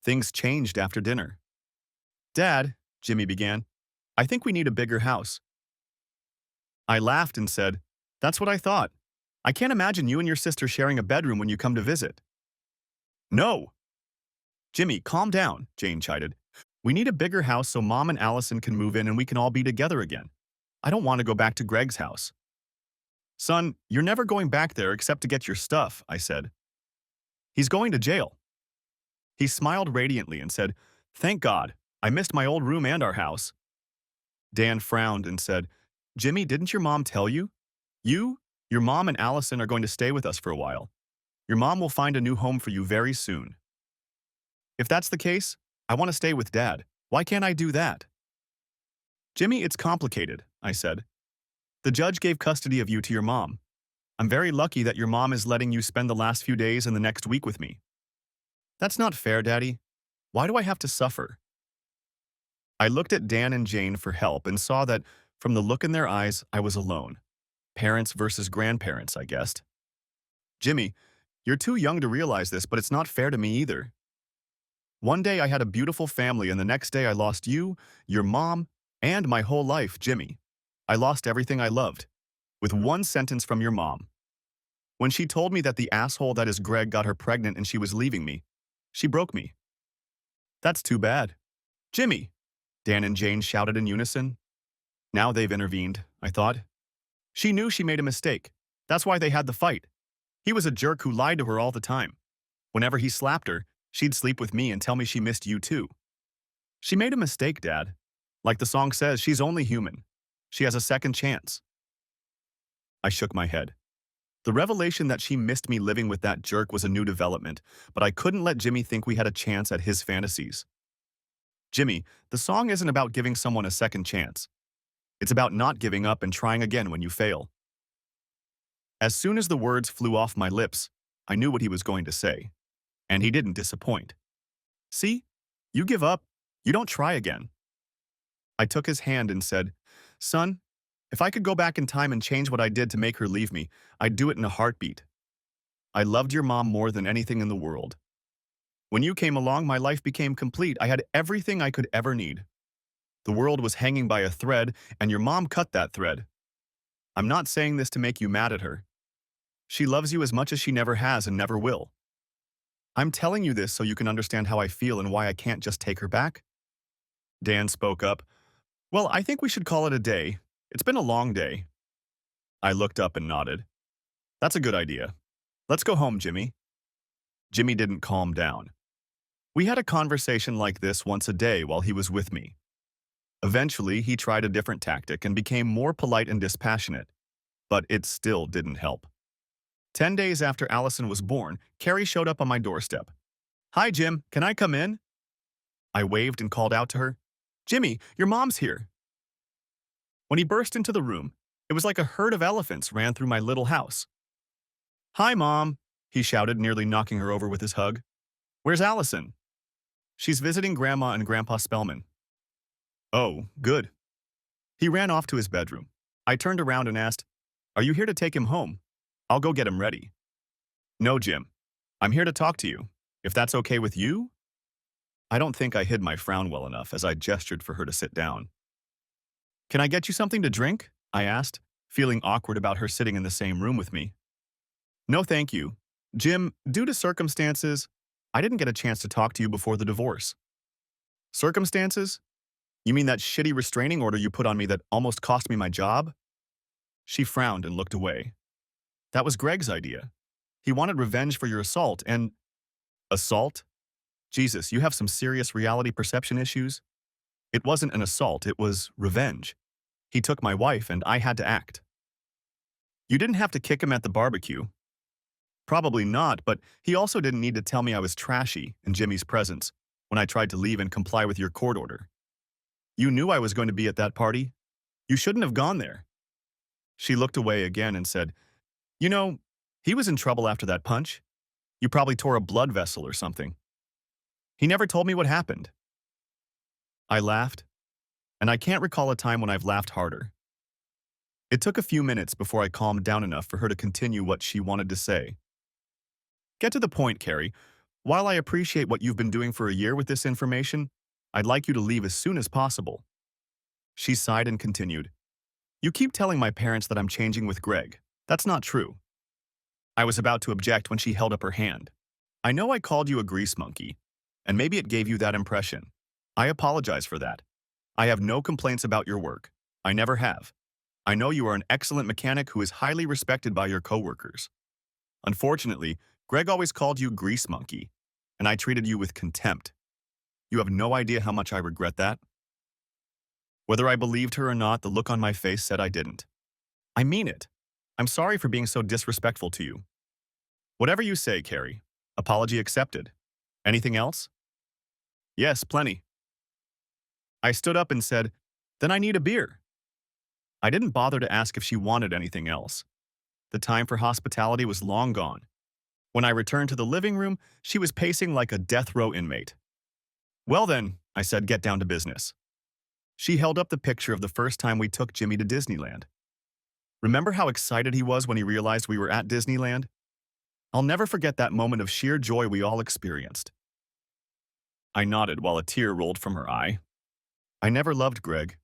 Things changed after dinner. "Dad," Jimmy began, "I think we need a bigger house." I laughed and said, "That's what I thought. I can't imagine you and your sister sharing a bedroom when you come to visit." "No!" "Jimmy, calm down," Jane chided. "We need a bigger house so Mom and Allison can move in and we can all be together again. I don't want to go back to Greg's house." "Son, you're never going back there except to get your stuff," I said. "He's going to jail." He smiled radiantly and said, "Thank God. I missed my old room and our house." Dan frowned and said, "Jimmy, didn't your mom tell you? Your mom and Allison are going to stay with us for a while. Your mom will find a new home for you very soon." "If that's the case, I want to stay with Dad. Why can't I do that?" Jimmy, it's complicated, I said. The judge gave custody of you to your mom. I'm very lucky that your mom is letting you spend the last few days and the next week with me. That's not fair, Daddy. Why do I have to suffer? I looked at Dan and Jane for help and saw that, from the look in their eyes, I was alone. Parents versus grandparents, I guessed. Jimmy, you're too young to realize this, but it's not fair to me either. One day I had a beautiful family, and the next day I lost you, your mom, and my whole life, Jimmy. I lost everything I loved. With one sentence from your mom. When she told me that the asshole that is Greg got her pregnant and she was leaving me, she broke me. That's too bad. Jimmy, Dan and Jane shouted in unison. Now they've intervened, I thought. She knew she made a mistake. That's why they had the fight. He was a jerk who lied to her all the time. Whenever he slapped her, she'd sleep with me and tell me she missed you too. She made a mistake, Dad. Like the song says, she's only human. She has a second chance. I shook my head. The revelation that she missed me living with that jerk was a new development, but I couldn't let Jimmy think we had a chance at his fantasies. Jimmy, the song isn't about giving someone a second chance. It's about not giving up and trying again when you fail. As soon as the words flew off my lips, I knew what he was going to say. And he didn't disappoint. See? You give up. You don't try again. I took his hand and said, Son, if I could go back in time and change what I did to make her leave me, I'd do it in a heartbeat. I loved your mom more than anything in the world. When you came along, my life became complete. I had everything I could ever need. The world was hanging by a thread, and your mom cut that thread. I'm not saying this to make you mad at her. She loves you as much as she never has and never will. I'm telling you this so you can understand how I feel and why I can't just take her back. Dan spoke up. Well, I think we should call it a day. It's been a long day. I looked up and nodded. That's a good idea. Let's go home, Jimmy. Jimmy didn't calm down. We had a conversation like this once a day while he was with me. Eventually, he tried a different tactic and became more polite and dispassionate, but it still didn't help. 10 days after Allison was born, Carrie showed up on my doorstep. Hi, Jim, can I come in? I waved and called out to her. Jimmy, your mom's here. When he burst into the room, it was like a herd of elephants ran through my little house. Hi, Mom, he shouted, nearly knocking her over with his hug. Where's Allison? She's visiting Grandma and Grandpa Spellman. Oh, good. He ran off to his bedroom. I turned around and asked, Are you here to take him home? I'll go get him ready. No, Jim. I'm here to talk to you. If that's okay with you? I don't think I hid my frown well enough as I gestured for her to sit down. Can I get you something to drink? I asked, feeling awkward about her sitting in the same room with me. No, thank you. Jim, due to circumstances, I didn't get a chance to talk to you before the divorce. Circumstances? You mean that shitty restraining order you put on me that almost cost me my job? She frowned and looked away. That was Greg's idea. He wanted revenge for your assault and… Assault? Jesus, you have some serious reality perception issues? It wasn't an assault, it was revenge. He took my wife and I had to act. You didn't have to kick him at the barbecue. Probably not, but he also didn't need to tell me I was trashy in Jimmy's presence when I tried to leave and comply with your court order. You knew I was going to be at that party. You shouldn't have gone there. She looked away again and said, You know, he was in trouble after that punch. You probably tore a blood vessel or something. He never told me what happened. I laughed, and I can't recall a time when I've laughed harder. It took a few minutes before I calmed down enough for her to continue what she wanted to say. Get to the point, Carrie. While I appreciate what you've been doing for a year with this information, I'd like you to leave as soon as possible. She sighed and continued. You keep telling my parents that I'm changing with Greg. That's not true. I was about to object when she held up her hand. I know I called you a grease monkey, and maybe it gave you that impression. I apologize for that. I have no complaints about your work. I never have. I know you are an excellent mechanic who is highly respected by your coworkers. Unfortunately, Greg always called you grease monkey, and I treated you with contempt. You have no idea how much I regret that. Whether I believed her or not, the look on my face said I didn't. I mean it. I'm sorry for being so disrespectful to you. Whatever you say, Carrie. Apology accepted. Anything else? Yes, plenty. I stood up and said, Then I need a beer. I didn't bother to ask if she wanted anything else. The time for hospitality was long gone. When I returned to the living room, she was pacing like a death row inmate. Well then, I said, get down to business. She held up the picture of the first time we took Jimmy to Disneyland. Remember how excited he was when he realized we were at Disneyland? I'll never forget that moment of sheer joy we all experienced. I nodded while a tear rolled from her eye. I never loved Greg.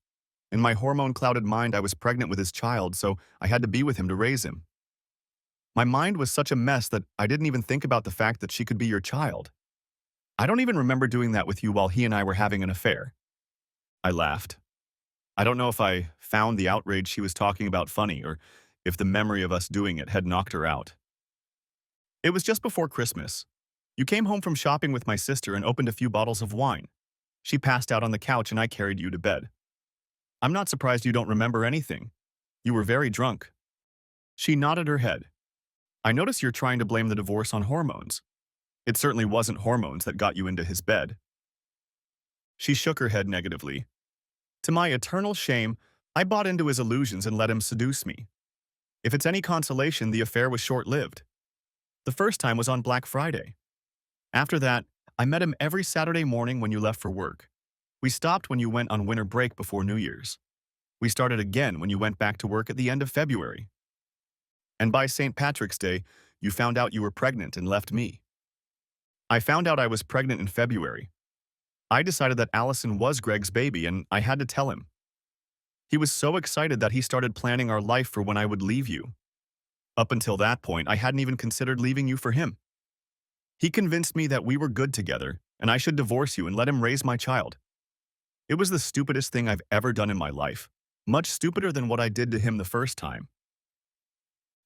In my hormone-clouded mind, I was pregnant with his child, so I had to be with him to raise him. My mind was such a mess that I didn't even think about the fact that she could be your child. I don't even remember doing that with you while he and I were having an affair. I laughed. I don't know if I found the outrage she was talking about funny or if the memory of us doing it had knocked her out. It was just before Christmas. You came home from shopping with my sister and opened a few bottles of wine. She passed out on the couch and I carried you to bed. I'm not surprised you don't remember anything. You were very drunk. She nodded her head. I notice you're trying to blame the divorce on hormones. It certainly wasn't hormones that got you into his bed. She shook her head negatively. To my eternal shame, I bought into his illusions and let him seduce me. If it's any consolation, the affair was short-lived. The first time was on Black Friday. After that, I met him every Saturday morning when you left for work. We stopped when you went on winter break before New Year's. We started again when you went back to work at the end of February. And by St. Patrick's Day, you found out you were pregnant and left me. I found out I was pregnant in February. I decided that Allison was Greg's baby and I had to tell him. He was so excited that he started planning our life for when I would leave you. Up until that point, I hadn't even considered leaving you for him. He convinced me that we were good together and I should divorce you and let him raise my child. It was the stupidest thing I've ever done in my life, much stupider than what I did to him the first time.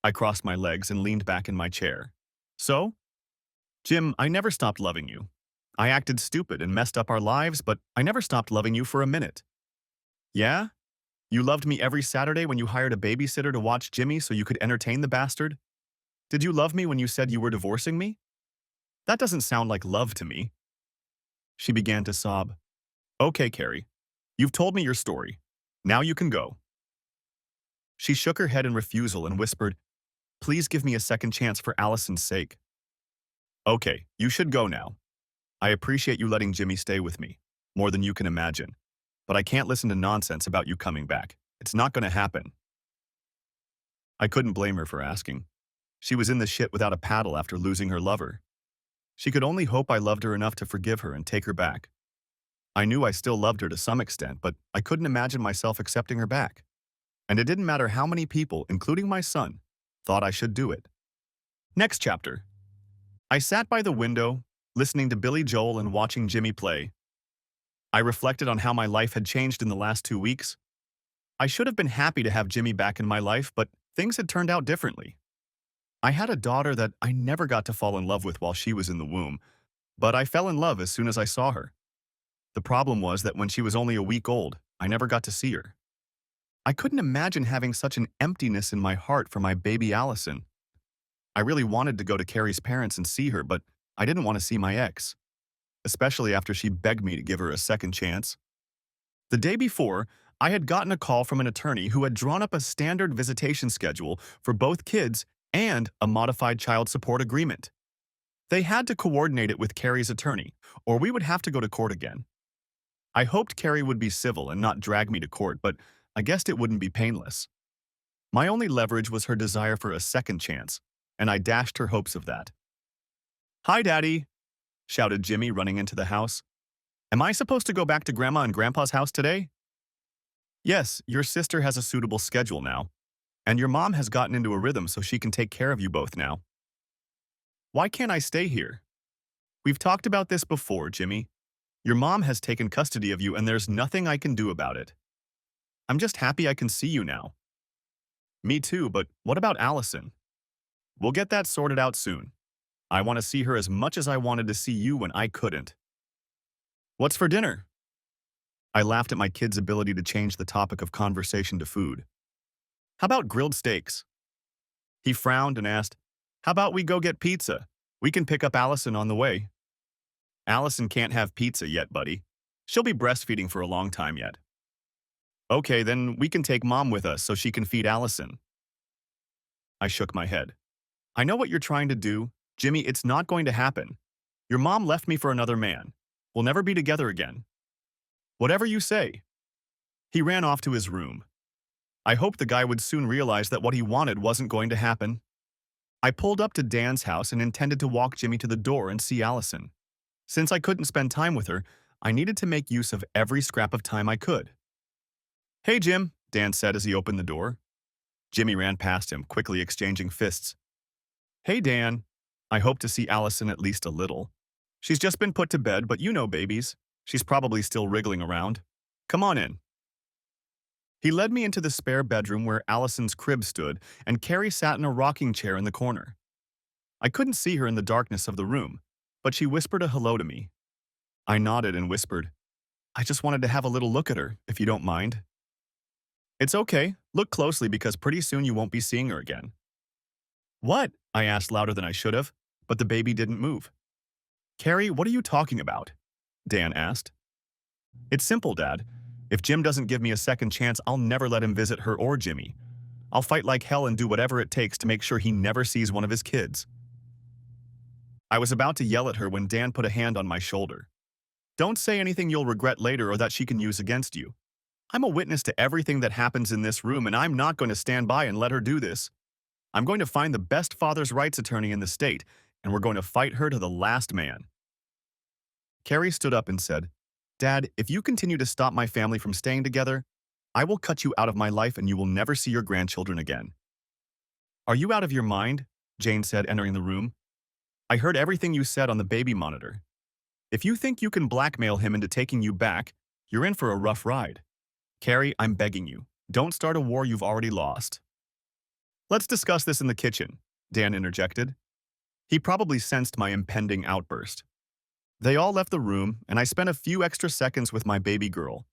I crossed my legs and leaned back in my chair. So? Jim, I never stopped loving you. I acted stupid and messed up our lives, but I never stopped loving you for a minute. Yeah? You loved me every Saturday when you hired a babysitter to watch Jimmy so you could entertain the bastard? Did you love me when you said you were divorcing me? That doesn't sound like love to me. She began to sob. Okay, Carrie. You've told me your story. Now you can go. She shook her head in refusal and whispered, please give me a second chance for Allison's sake. Okay, you should go now. I appreciate you letting Jimmy stay with me, more than you can imagine. But I can't listen to nonsense about you coming back. It's not going to happen. I couldn't blame her for asking. She was in the shit without a paddle after losing her lover. She could only hope I loved her enough to forgive her and take her back. I knew I still loved her to some extent, but I couldn't imagine myself accepting her back. And it didn't matter how many people, including my son, thought I should do it. Next chapter. I sat by the window, listening to Billy Joel and watching Jimmy play. I reflected on how my life had changed in the last 2 weeks. I should have been happy to have Jimmy back in my life, but things had turned out differently. I had a daughter that I never got to fall in love with while she was in the womb, but I fell in love as soon as I saw her. The problem was that when she was only a week old, I never got to see her. I couldn't imagine having such an emptiness in my heart for my baby Allison. I really wanted to go to Carrie's parents and see her, but I didn't want to see my ex, especially after she begged me to give her a second chance. The day before, I had gotten a call from an attorney who had drawn up a standard visitation schedule for both kids and a modified child support agreement. They had to coordinate it with Carrie's attorney, or we would have to go to court again. I hoped Carrie would be civil and not drag me to court, but I guessed it wouldn't be painless. My only leverage was her desire for a second chance, and I dashed her hopes of that. Hi, Daddy, shouted Jimmy, running into the house. Am I supposed to go back to Grandma and Grandpa's house today? Yes, your sister has a suitable schedule now, and your mom has gotten into a rhythm so she can take care of you both now. Why can't I stay here? We've talked about this before, Jimmy. Your mom has taken custody of you and there's nothing I can do about it. I'm just happy I can see you now. Me too, but what about Allison? We'll get that sorted out soon. I want to see her as much as I wanted to see you when I couldn't. What's for dinner? I laughed at my kid's ability to change the topic of conversation to food. How about grilled steaks? He frowned and asked, how about we go get pizza? We can pick up Allison on the way. Allison can't have pizza yet, buddy. She'll be breastfeeding for a long time yet. Okay, then we can take Mom with us so she can feed Allison. I shook my head. I know what you're trying to do. Jimmy, it's not going to happen. Your mom left me for another man. We'll never be together again. Whatever you say. He ran off to his room. I hoped the guy would soon realize that what he wanted wasn't going to happen. I pulled up to Dan's house and intended to walk Jimmy to the door and see Allison. Since I couldn't spend time with her, I needed to make use of every scrap of time I could. Hey, Jim, Dan said as he opened the door. Jimmy ran past him, quickly exchanging fists. Hey, Dan. I hope to see Allison at least a little. She's just been put to bed, but you know babies. She's probably still wriggling around. Come on in. He led me into the spare bedroom where Allison's crib stood, and Carrie sat in a rocking chair in the corner. I couldn't see her in the darkness of the room, but she whispered a hello to me. I nodded and whispered, I just wanted to have a little look at her, if you don't mind. It's okay. Look closely because pretty soon you won't be seeing her again. What? I asked louder than I should have, but the baby didn't move. Carrie, what are you talking about? Dan asked. It's simple, Dad. If Jim doesn't give me a second chance, I'll never let him visit her or Jimmy. I'll fight like hell and do whatever it takes to make sure he never sees one of his kids. I was about to yell at her when Dan put a hand on my shoulder. Don't say anything you'll regret later or that she can use against you. I'm a witness to everything that happens in this room, and I'm not going to stand by and let her do this. I'm going to find the best father's rights attorney in the state, and we're going to fight her to the last man. Carrie stood up and said, Dad, if you continue to stop my family from staying together, I will cut you out of my life and you will never see your grandchildren again. Are you out of your mind? Jane said, entering the room. I heard everything you said on the baby monitor. If you think you can blackmail him into taking you back, you're in for a rough ride. Carrie, I'm begging you, don't start a war you've already lost. Let's discuss this in the kitchen, Dan interjected. He probably sensed my impending outburst. They all left the room, and I spent a few extra seconds with my baby girl.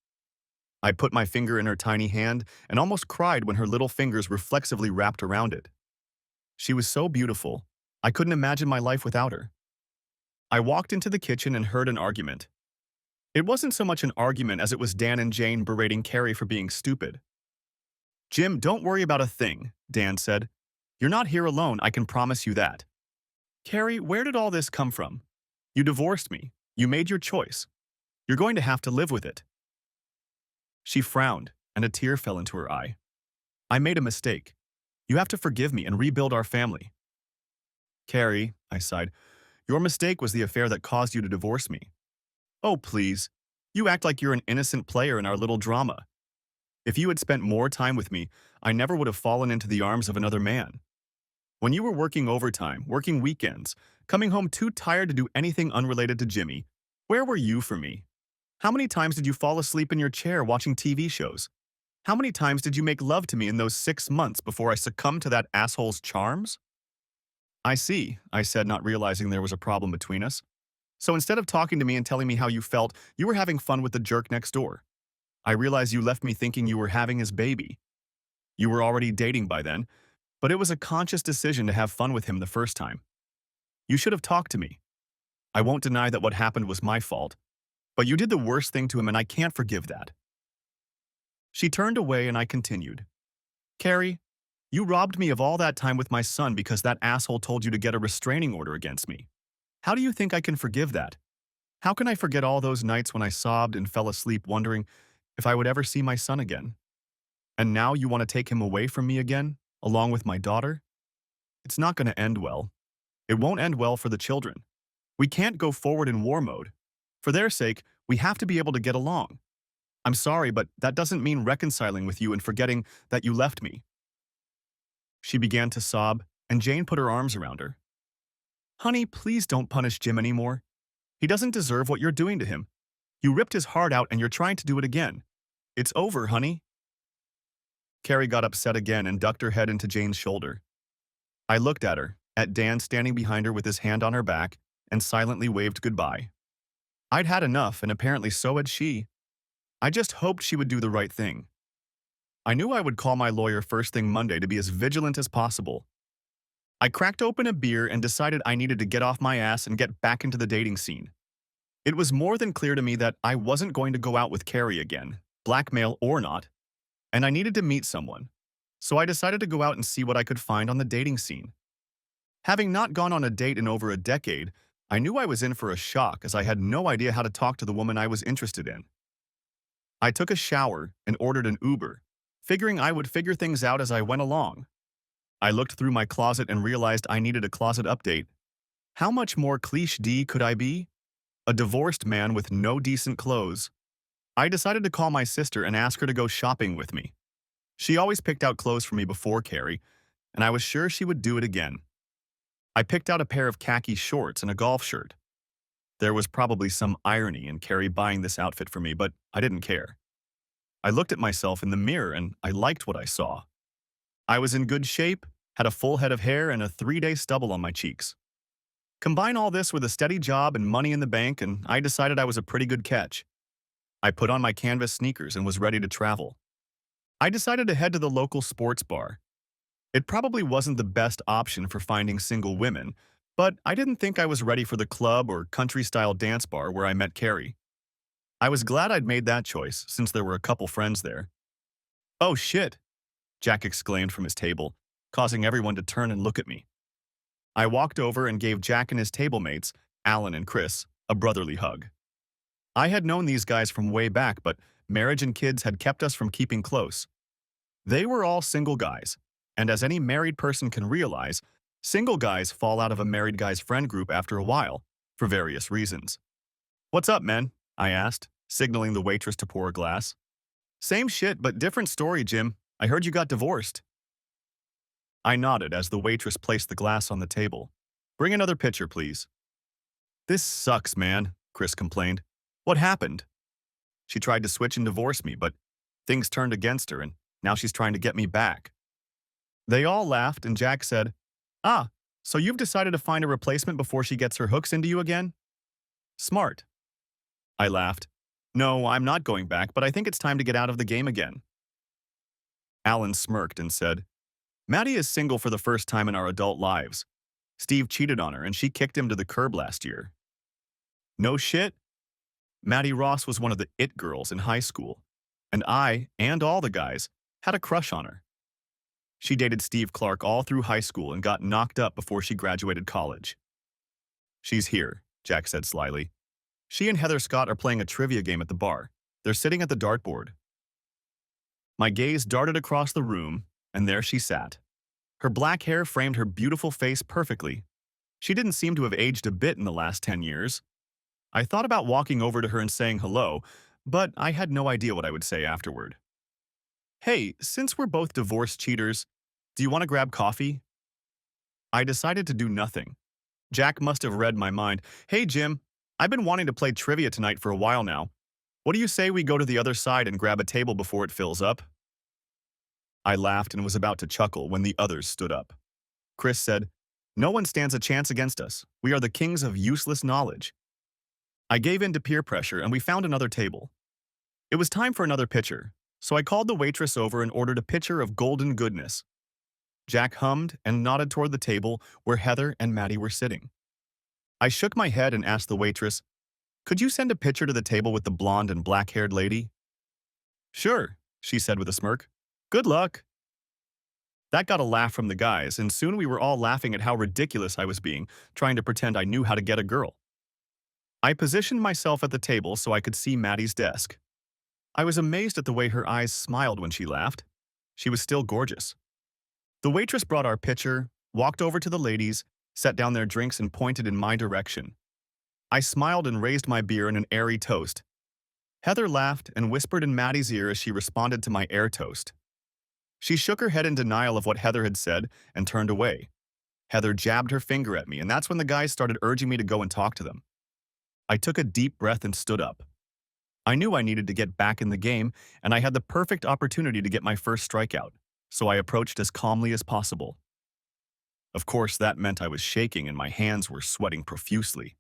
I put my finger in her tiny hand and almost cried when her little fingers reflexively wrapped around it. She was so beautiful, I couldn't imagine my life without her. I walked into the kitchen and heard an argument. It wasn't so much an argument as it was Dan and Jane berating Carrie for being stupid. Jim, don't worry about a thing, Dan said. You're not here alone, I can promise you that. Carrie, where did all this come from? You divorced me. You made your choice. You're going to have to live with it. She frowned, and a tear fell into her eye. I made a mistake. You have to forgive me and rebuild our family. Carrie, I sighed, your mistake was the affair that caused you to divorce me. Oh, please. You act like you're an innocent player in our little drama. If you had spent more time with me, I never would have fallen into the arms of another man. When you were working overtime, working weekends, coming home too tired to do anything unrelated to Jimmy, where were you for me? How many times did you fall asleep in your chair watching TV shows? How many times did you make love to me in those 6 months before I succumbed to that asshole's charms? I see, I said, not realizing there was a problem between us. So instead of talking to me and telling me how you felt, you were having fun with the jerk next door. I realized you left me thinking you were having his baby. You were already dating by then, but it was a conscious decision to have fun with him the first time. You should have talked to me. I won't deny that what happened was my fault, but you did the worst thing to him and I can't forgive that. She turned away and I continued. Carrie, you robbed me of all that time with my son because that asshole told you to get a restraining order against me. How do you think I can forgive that? How can I forget all those nights when I sobbed and fell asleep wondering if I would ever see my son again? And now you want to take him away from me again, along with my daughter? It's not going to end well. It won't end well for the children. We can't go forward in war mode. For their sake, we have to be able to get along. I'm sorry, but that doesn't mean reconciling with you and forgetting that you left me. She began to sob, and Jane put her arms around her. Honey, please don't punish Jim anymore. He doesn't deserve what you're doing to him. You ripped his heart out and you're trying to do it again. It's over, honey. Carrie got upset again and ducked her head into Jane's shoulder. I looked at her, at Dan standing behind her with his hand on her back, and silently waved goodbye. I'd had enough, and apparently so had she. I just hoped she would do the right thing. I knew I would call my lawyer first thing Monday to be as vigilant as possible. I cracked open a beer and decided I needed to get off my ass and get back into the dating scene. It was more than clear to me that I wasn't going to go out with Carrie again, blackmail or not. and I needed to meet someone. So I decided to go out and see what I could find on the dating scene. Having not gone on a date in over a decade, I knew I was in for a shock as I had no idea how to talk to the woman I was interested in. I took a shower and ordered an Uber, figuring I would figure things out as I went along. I looked through my closet and realized I needed a closet update. How much more cliché could I be? A divorced man with no decent clothes. I decided to call my sister and ask her to go shopping with me. She always picked out clothes for me before Carrie, and I was sure she would do it again. I picked out a pair of khaki shorts and a golf shirt. There was probably some irony in Carrie buying this outfit for me, but I didn't care. I looked at myself in the mirror and I liked what I saw. I was in good shape, had a full head of hair, and a 3-day stubble on my cheeks. Combine all this with a steady job and money in the bank, and I decided I was a pretty good catch. I put on my canvas sneakers and was ready to travel. I decided to head to the local sports bar. It probably wasn't the best option for finding single women, but I didn't think I was ready for the club or country-style dance bar where I met Carrie. I was glad I'd made that choice, since there were a couple friends there. "Oh shit," Jack exclaimed from his table, causing everyone to turn and look at me. I walked over and gave Jack and his table mates, Alan and Chris, a brotherly hug. I had known these guys from way back, but marriage and kids had kept us from keeping close. They were all single guys, and as any married person can realize, single guys fall out of a married guy's friend group after a while, for various reasons. "What's up, man?" I asked, signaling the waitress to pour a glass. "Same shit, but different story, Jim. I heard you got divorced." I nodded as the waitress placed the glass on the table. "Bring another pitcher, please." "This sucks, man," Chris complained. "What happened?" "She tried to switch and divorce me, but things turned against her, and now she's trying to get me back." They all laughed, and Jack said, "Ah, so you've decided to find a replacement before she gets her hooks into you again? Smart." I laughed. "No, I'm not going back, but I think it's time to get out of the game again." Alan smirked and said, "Maddie is single for the first time in our adult lives. Steve cheated on her, and she kicked him to the curb last year." "No shit?" Maddie Ross was one of the it girls in high school, and I, and all the guys, had a crush on her. She dated Steve Clark all through high school and got knocked up before she graduated college. "She's here," Jack said slyly. "She and Heather Scott are playing a trivia game at the bar. They're sitting at the dartboard." My gaze darted across the room, and there she sat. Her black hair framed her beautiful face perfectly. She didn't seem to have aged a bit in the last 10 years. I thought about walking over to her and saying hello, but I had no idea what I would say afterward. "Hey, since we're both divorced cheaters, do you want to grab coffee?" I decided to do nothing. Jack must have read my mind. "Hey, Jim, I've been wanting to play trivia tonight for a while now. What do you say we go to the other side and grab a table before it fills up?" I laughed and was about to chuckle when the others stood up. Chris said, "No one stands a chance against us. We are the kings of useless knowledge." I gave in to peer pressure and we found another table. It was time for another pitcher, so I called the waitress over and ordered a pitcher of golden goodness. Jack hummed and nodded toward the table where Heather and Maddie were sitting. I shook my head and asked the waitress, "Could you send a pitcher to the table with the blonde and black-haired lady?" "Sure," she said with a smirk. "Good luck." That got a laugh from the guys, and soon we were all laughing at how ridiculous I was being, trying to pretend I knew how to get a girl. I positioned myself at the table so I could see Maddie's desk. I was amazed at the way her eyes smiled when she laughed. She was still gorgeous. The waitress brought our pitcher, walked over to the ladies, set down their drinks and pointed in my direction. I smiled and raised my beer in an airy toast. Heather laughed and whispered in Maddie's ear as she responded to my air toast. She shook her head in denial of what Heather had said and turned away. Heather jabbed her finger at me, and that's when the guys started urging me to go and talk to them. I took a deep breath and stood up. I knew I needed to get back in the game, and I had the perfect opportunity to get my first strikeout, so I approached as calmly as possible. Of course, that meant I was shaking and my hands were sweating profusely.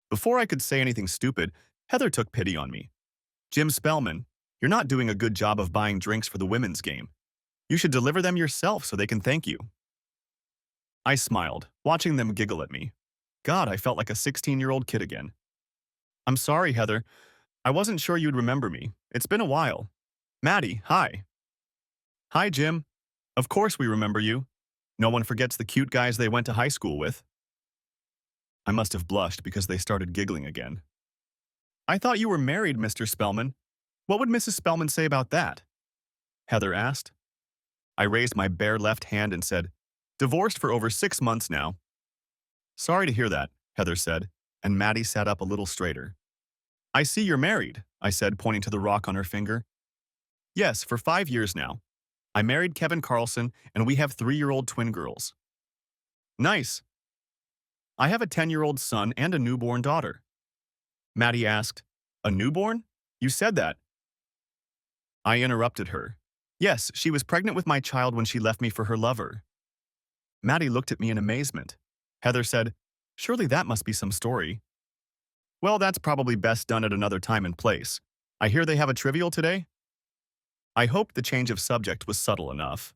Before I could say anything stupid, Heather took pity on me. "Jim Spellman, you're not doing a good job of buying drinks for the women's game. You should deliver them yourself so they can thank you." I smiled, watching them giggle at me. God, I felt like a 16-year-old kid again. "I'm sorry, Heather. I wasn't sure you'd remember me. It's been a while. Maddie, hi." Hi, Jim. Of course we remember you. No one forgets the cute guys they went to high school with. I must have blushed because they started giggling again. I thought you were married, Mr. Spellman. What would Mrs. Spellman say about that? Heather asked. I raised my bare left hand and said, divorced for over 6 months now. Sorry to hear that, Heather said, and Maddie sat up a little straighter. I see you're married, I said, pointing to the rock on her finger. Yes, for 5 years now. I married Kevin Carlson, and we have 3-year-old twin girls. Nice. I have a 10-year-old son and a newborn daughter. Maddie asked, a newborn? You said that. I interrupted her. Yes, she was pregnant with my child when she left me for her lover. Maddie looked at me in amazement. Heather said, surely that must be some story. Well, that's probably best done at another time and place. I hear they have a trivial today? I hoped the change of subject was subtle enough.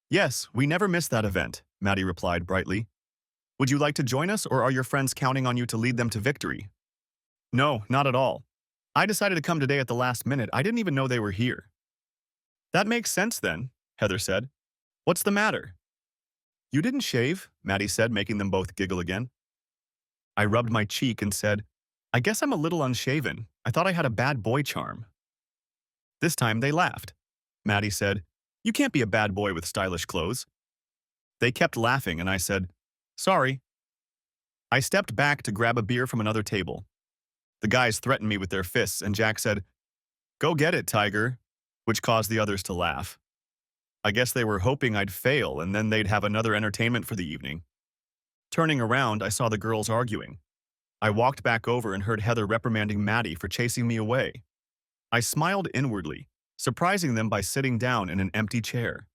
Yes, we never miss that event, Maddie replied brightly. Would you like to join us, or are your friends counting on you to lead them to victory? No, not at all. I decided to come today at the last minute. I didn't even know they were here. That makes sense then, Heather said. What's the matter? You didn't shave, Maddie said, making them both giggle again. I rubbed my cheek and said, I guess I'm a little unshaven. I thought I had a bad boy charm. This time they laughed. Maddie said, you can't be a bad boy with stylish clothes. They kept laughing and I said, sorry. I stepped back to grab a beer from another table. The guys threatened me with their fists and Jack said, go get it, Tiger, which caused the others to laugh. I guess they were hoping I'd fail and then they'd have another entertainment for the evening. Turning around, I saw the girls arguing. I walked back over and heard Heather reprimanding Maddie for chasing me away. I smiled inwardly, surprising them by sitting down in an empty chair.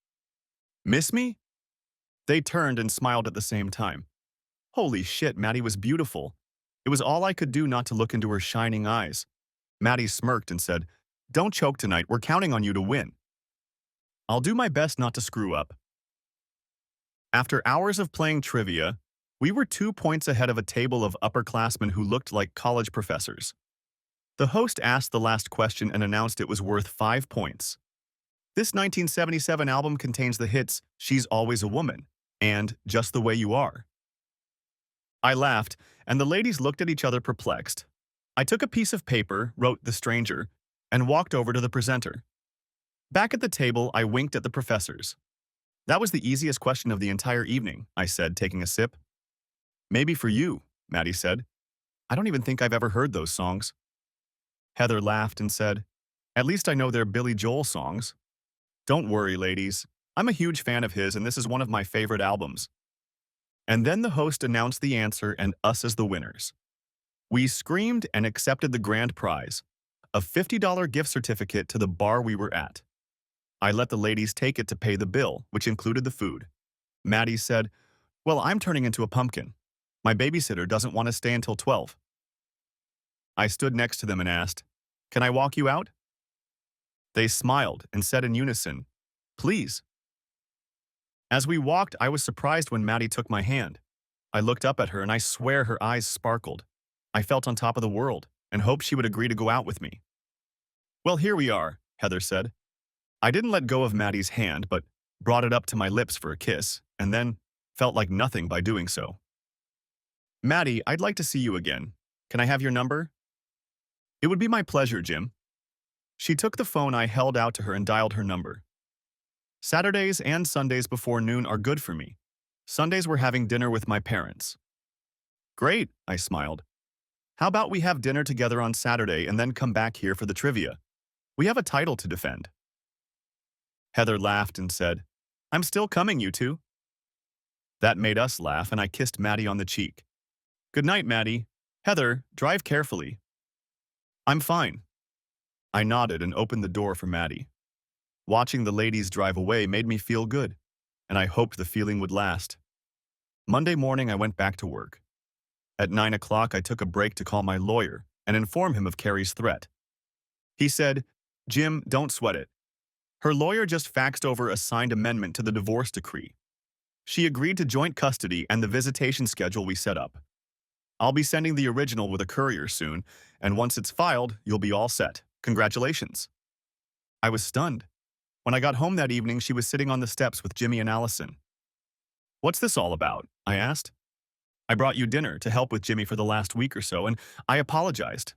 Miss me? They turned and smiled at the same time. Holy shit, Maddie was beautiful. It was all I could do not to look into her shining eyes. Maddie smirked and said, don't choke tonight, we're counting on you to win. I'll do my best not to screw up. After hours of playing trivia, we were 2 points ahead of a table of upperclassmen who looked like college professors. The host asked the last question and announced it was worth 5 points. This 1977 album contains the hits She's Always a Woman and Just the Way You Are. I laughed, and the ladies looked at each other perplexed. I took a piece of paper, wrote The Stranger, and walked over to the presenter. Back at the table, I winked at the professors. That was the easiest question of the entire evening, I said, taking a sip. Maybe for you, Maddie said. I don't even think I've ever heard those songs. Heather laughed and said, at least I know they're Billy Joel songs. Don't worry, ladies. I'm a huge fan of his, and this is one of my favorite albums. And then the host announced the answer and us as the winners. We screamed and accepted the grand prize, a $50 gift certificate to the bar we were at. I let the ladies take it to pay the bill, which included the food. Maddie said, well, I'm turning into a pumpkin. My babysitter doesn't want to stay until 12. I stood next to them and asked, can I walk you out? They smiled and said in unison, please. As we walked, I was surprised when Maddie took my hand. I looked up at her and I swear her eyes sparkled. I felt on top of the world and hoped she would agree to go out with me. Well, here we are, Heather said. I didn't let go of Maddie's hand, but brought it up to my lips for a kiss, and then felt like nothing by doing so. Maddie, I'd like to see you again. Can I have your number? It would be my pleasure, Jim. She took the phone I held out to her and dialed her number. Saturdays and Sundays before noon are good for me. Sundays we're having dinner with my parents. Great, I smiled. How about we have dinner together on Saturday and then come back here for the trivia? We have a title to defend. Heather laughed and said, I'm still coming, you two. That made us laugh, and I kissed Maddie on the cheek. Good night, Maddie. Heather, drive carefully. I'm fine. I nodded and opened the door for Maddie. Watching the ladies drive away made me feel good, and I hoped the feeling would last. Monday morning, I went back to work. At 9 o'clock, I took a break to call my lawyer and inform him of Carrie's threat. He said, Jim, don't sweat it. Her lawyer just faxed over a signed amendment to the divorce decree. She agreed to joint custody and the visitation schedule we set up. I'll be sending the original with a courier soon, and once it's filed, you'll be all set. Congratulations. I was stunned. When I got home that evening, she was sitting on the steps with Jimmy and Allison. "What's this all about?" I asked. "I brought you dinner to help with Jimmy for the last week or so, and I apologized."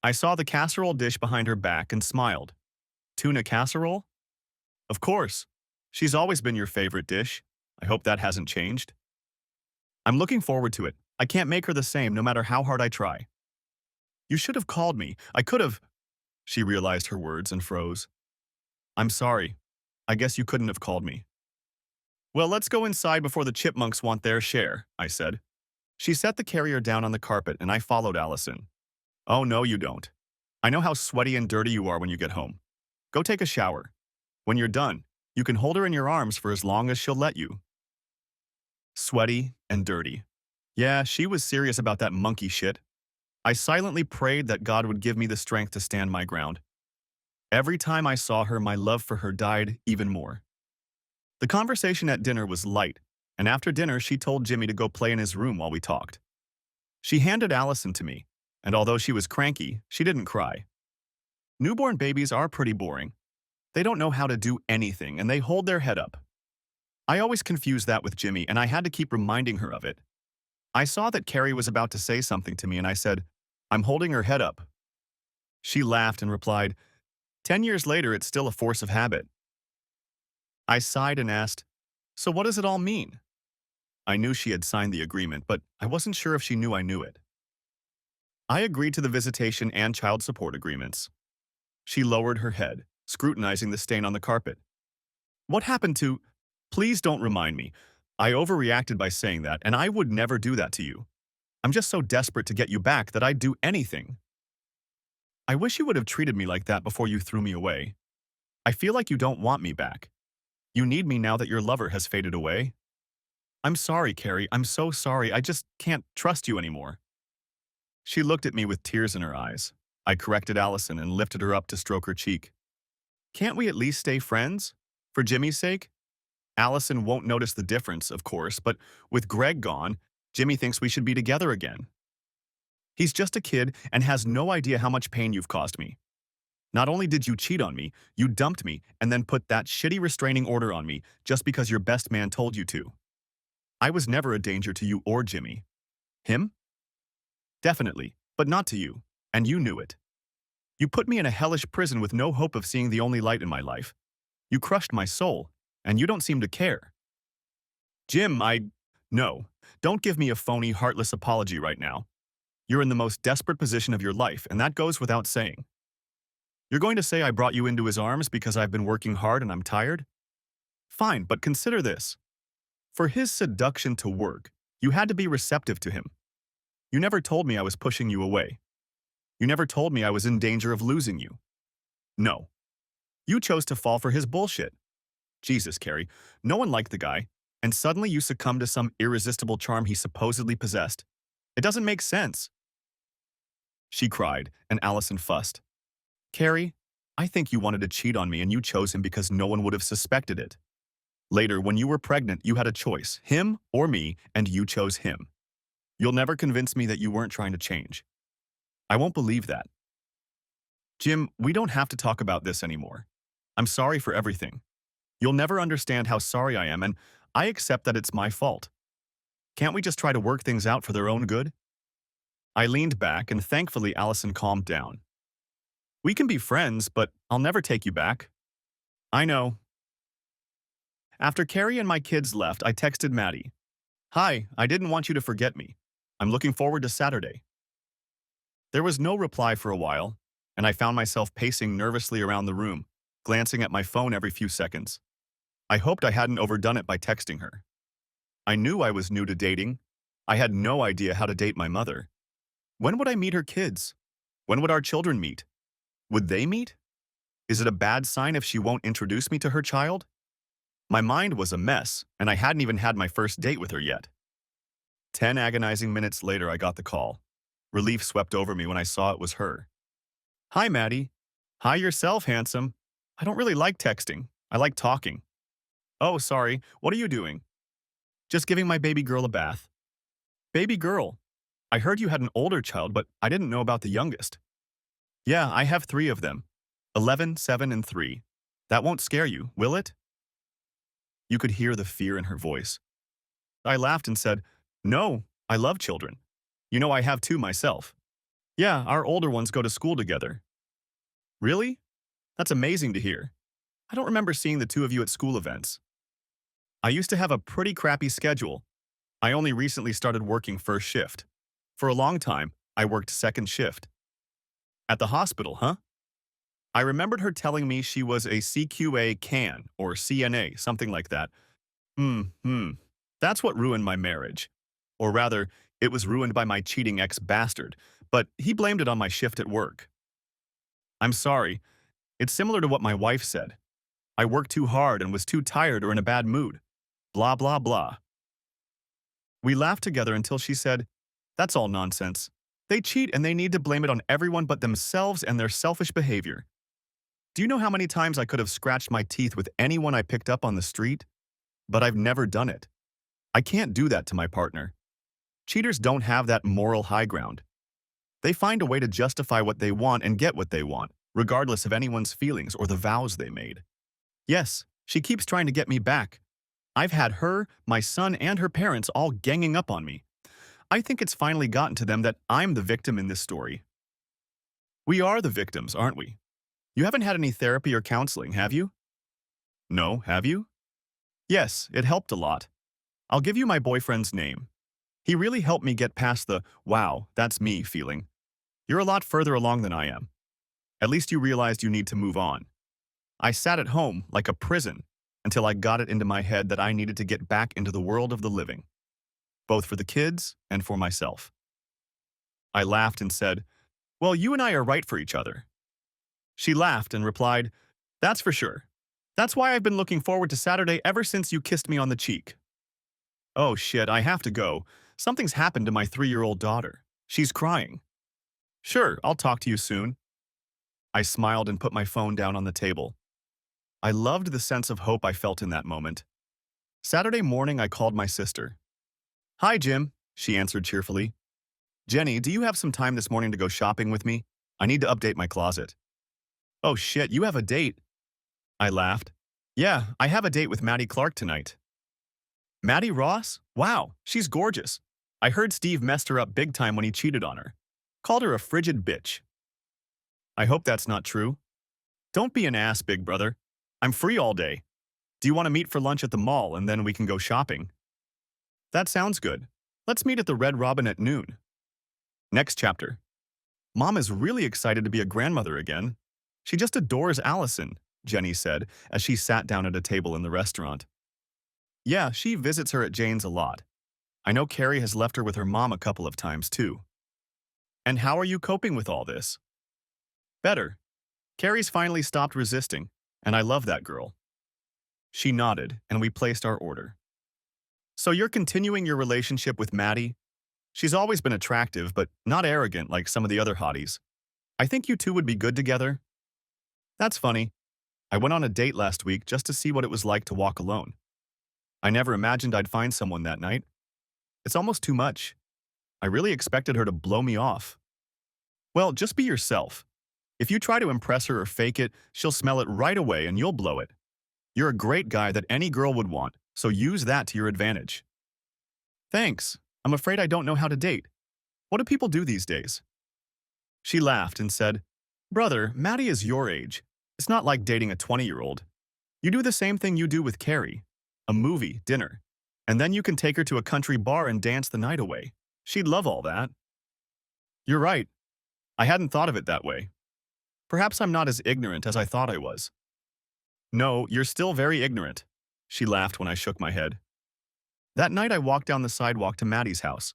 I saw the casserole dish behind her back and smiled. "Tuna casserole? Of course. She's always been your favorite dish. I hope that hasn't changed." "I'm looking forward to it. I can't make her the same no matter how hard I try." "You should have called me. I could have—" She realized her words and froze. "I'm sorry. I guess you couldn't have called me." "Well, let's go inside before the chipmunks want their share," I said. She set the carrier down on the carpet and I followed Allison. "Oh, no, you don't. I know how sweaty and dirty you are when you get home. Go take a shower. When you're done, you can hold her in your arms for as long as she'll let you." Sweaty and dirty. Yeah, she was serious about that monkey shit. I silently prayed that God would give me the strength to stand my ground. Every time I saw her, my love for her died even more. The conversation at dinner was light, and after dinner, she told Jimmy to go play in his room while we talked. She handed Allison to me, and although she was cranky, she didn't cry. Newborn babies are pretty boring. They don't know how to do anything, and they hold their head up. I always confuse that with Jimmy, and I had to keep reminding her of it. I saw that Carrie was about to say something to me, and I said, "I'm holding her head up." She laughed and replied, "10 years later, it's still a force of habit." I sighed and asked, "So what does it all mean?" I knew she had signed the agreement, but I wasn't sure if she knew I knew it. I agreed to the visitation and child support agreements. She lowered her head, scrutinizing the stain on the carpet. "What happened to—" "Please don't remind me. I overreacted by saying that, and I would never do that to you. I'm just so desperate to get you back that I'd do anything." "I wish you would have treated me like that before you threw me away. I feel like you don't want me back. You need me now that your lover has faded away." "I'm sorry, Carrie. I'm so sorry. I just can't trust you anymore." She looked at me with tears in her eyes. I corrected Allison and lifted her up to stroke her cheek. "Can't we at least stay friends? For Jimmy's sake?" Allison won't notice the difference, of course, but with Greg gone, Jimmy thinks we should be together again. He's just a kid and has no idea how much pain you've caused me. Not only did you cheat on me, you dumped me and then put that shitty restraining order on me just because your best man told you to. I was never a danger to you or Jimmy. Him? Definitely, but not to you, and you knew it. You put me in a hellish prison with no hope of seeing the only light in my life. You crushed my soul, and you don't seem to care." "Jim, No, don't give me a phony, heartless apology right now. You're in the most desperate position of your life, and that goes without saying. You're going to say I brought you into his arms because I've been working hard and I'm tired? Fine, but consider this. For his seduction to work, you had to be receptive to him. You never told me I was pushing you away. You never told me I was in danger of losing you. No. You chose to fall for his bullshit. Jesus, Carrie, no one liked the guy, and suddenly you succumbed to some irresistible charm he supposedly possessed. It doesn't make sense." She cried, and Allison fussed. "Carrie, I think you wanted to cheat on me and you chose him because no one would have suspected it. Later, when you were pregnant, you had a choice, him or me, and you chose him. You'll never convince me that you weren't trying to change. I won't believe that. Jim, we don't have to talk about this anymore. I'm sorry for everything. You'll never understand how sorry I am, and I accept that it's my fault. Can't we just try to work things out for their own good?" I leaned back, and thankfully Allison calmed down. "We can be friends, but I'll never take you back." "I know." After Carrie and my kids left, I texted Maddie. "Hi, I didn't want you to forget me. I'm looking forward to Saturday." There was no reply for a while, and I found myself pacing nervously around the room, glancing at my phone every few seconds. I hoped I hadn't overdone it by texting her. I knew I was new to dating. I had no idea how to date my mother. When would I meet her kids? When would our children meet? Would they meet? Is it a bad sign if she won't introduce me to her child? My mind was a mess, and I hadn't even had my first date with her yet. 10 agonizing minutes later, I got the call. Relief swept over me when I saw it was her. "Hi, Maddie." "Hi yourself, handsome. I don't really like texting. I like talking." "Oh, sorry. What are you doing?" "Just giving my baby girl a bath." "Baby girl? I heard you had an older child, but I didn't know about the youngest." "Yeah, I have 3 of them. 11, 7, and 3. That won't scare you, will it? You could hear the fear in her voice. I laughed and said, No, I love children. You know, I have two myself. Yeah, our older ones go to school together. Really? That's amazing to hear. I don't remember seeing the two of you at school events. I used to have a pretty crappy schedule. I only recently started working first shift. For a long time, I worked second shift. At the hospital, huh? I remembered her telling me she was a CQA CAN, or CNA, something like that. That's what ruined my marriage. Or rather, it was ruined by my cheating ex-bastard, but he blamed it on my shift at work. I'm sorry. It's similar to what my wife said. I worked too hard and was too tired or in a bad mood. Blah, blah, blah. We laughed together until she said, That's all nonsense. They cheat and they need to blame it on everyone but themselves and their selfish behavior. Do you know how many times I could have scratched my teeth with anyone I picked up on the street? But I've never done it. I can't do that to my partner. Cheaters don't have that moral high ground. They find a way to justify what they want and get what they want, regardless of anyone's feelings or the vows they made. Yes, she keeps trying to get me back. I've had her, my son, and her parents all ganging up on me. I think it's finally gotten to them that I'm the victim in this story. We are the victims, aren't we? You haven't had any therapy or counseling, have you? No, have you? Yes, it helped a lot. I'll give you my boyfriend's name. He really helped me get past the, wow, that's me feeling. You're a lot further along than I am. At least you realized you need to move on. I sat at home like a prison until I got it into my head that I needed to get back into the world of the living, both for the kids and for myself. I laughed and said, Well, you and I are right for each other. She laughed and replied, That's for sure. That's why I've been looking forward to Saturday ever since you kissed me on the cheek. Oh shit, I have to go. Something's happened to my 3-year-old daughter. She's crying. Sure, I'll talk to you soon. I smiled and put my phone down on the table. I loved the sense of hope I felt in that moment. Saturday morning, I called my sister. Hi, Jim, she answered cheerfully. Jenny, do you have some time this morning to go shopping with me? I need to update my closet. Oh shit, you have a date? I laughed. Yeah, I have a date with Maddie Clark tonight. Maddie Ross? Wow, she's gorgeous. I heard Steve messed her up big time when he cheated on her. Called her a frigid bitch. I hope that's not true. Don't be an ass, big brother. I'm free all day. Do you want to meet for lunch at the mall and then we can go shopping? That sounds good. Let's meet at the Red Robin at noon. Next chapter. Mom is really excited to be a grandmother again. She just adores Allison, Jenny said as she sat down at a table in the restaurant. Yeah, she visits her at Jane's a lot. I know Carrie has left her with her mom a couple of times too. And how are you coping with all this? Better. Carrie's finally stopped resisting, and I love that girl. She nodded, and we placed our order. So you're continuing your relationship with Maddie? She's always been attractive, but not arrogant like some of the other hotties. I think you two would be good together. That's funny. I went on a date last week just to see what it was like to walk alone. I never imagined I'd find someone that night. It's almost too much. I really expected her to blow me off. Well, just be yourself. If you try to impress her or fake it, she'll smell it right away and you'll blow it. You're a great guy that any girl would want, so use that to your advantage. Thanks. I'm afraid I don't know how to date. What do people do these days? She laughed and said, Brother, Maddie is your age. It's not like dating a 20-year-old. You do the same thing you do with Carrie. A movie, dinner. And then you can take her to a country bar and dance the night away. She'd love all that. You're right. I hadn't thought of it that way. Perhaps I'm not as ignorant as I thought I was. No, you're still very ignorant, she laughed when I shook my head. That night I walked down the sidewalk to Maddie's house.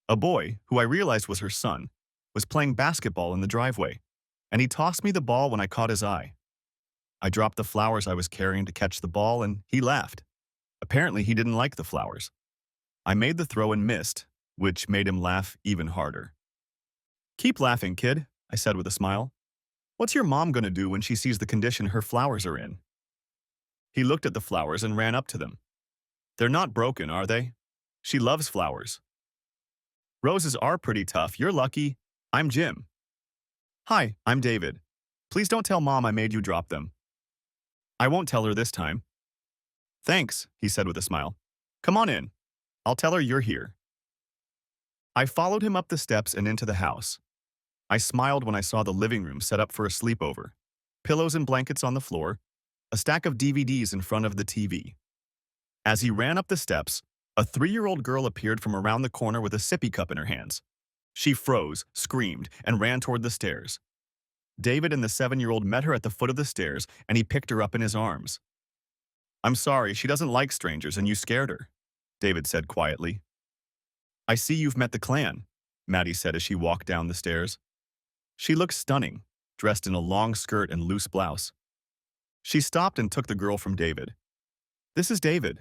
A boy, who I realized was her son, was playing basketball in the driveway, and he tossed me the ball when I caught his eye. I dropped the flowers I was carrying to catch the ball, and he laughed. Apparently, he didn't like the flowers. I made the throw and missed, which made him laugh even harder. Keep laughing, kid, I said with a smile. What's your mom going to do when she sees the condition her flowers are in? He looked at the flowers and ran up to them. They're not broken, are they? She loves flowers. Roses are pretty tough. You're lucky. I'm Jim. Hi, I'm David. Please don't tell Mom I made you drop them. I won't tell her this time. Thanks, he said with a smile. Come on in. I'll tell her you're here. I followed him up the steps and into the house. I smiled when I saw the living room set up for a sleepover. Pillows and blankets on the floor, a stack of DVDs in front of the TV. As he ran up the steps, a 3-year-old girl appeared from around the corner with a sippy cup in her hands. She froze, screamed, and ran toward the stairs. David and the 7-year-old met her at the foot of the stairs, and he picked her up in his arms. I'm sorry, she doesn't like strangers and you scared her, David said quietly. I see you've met the clan, Maddie said as she walked down the stairs. She looked stunning, dressed in a long skirt and loose blouse. She stopped and took the girl from David. This is David.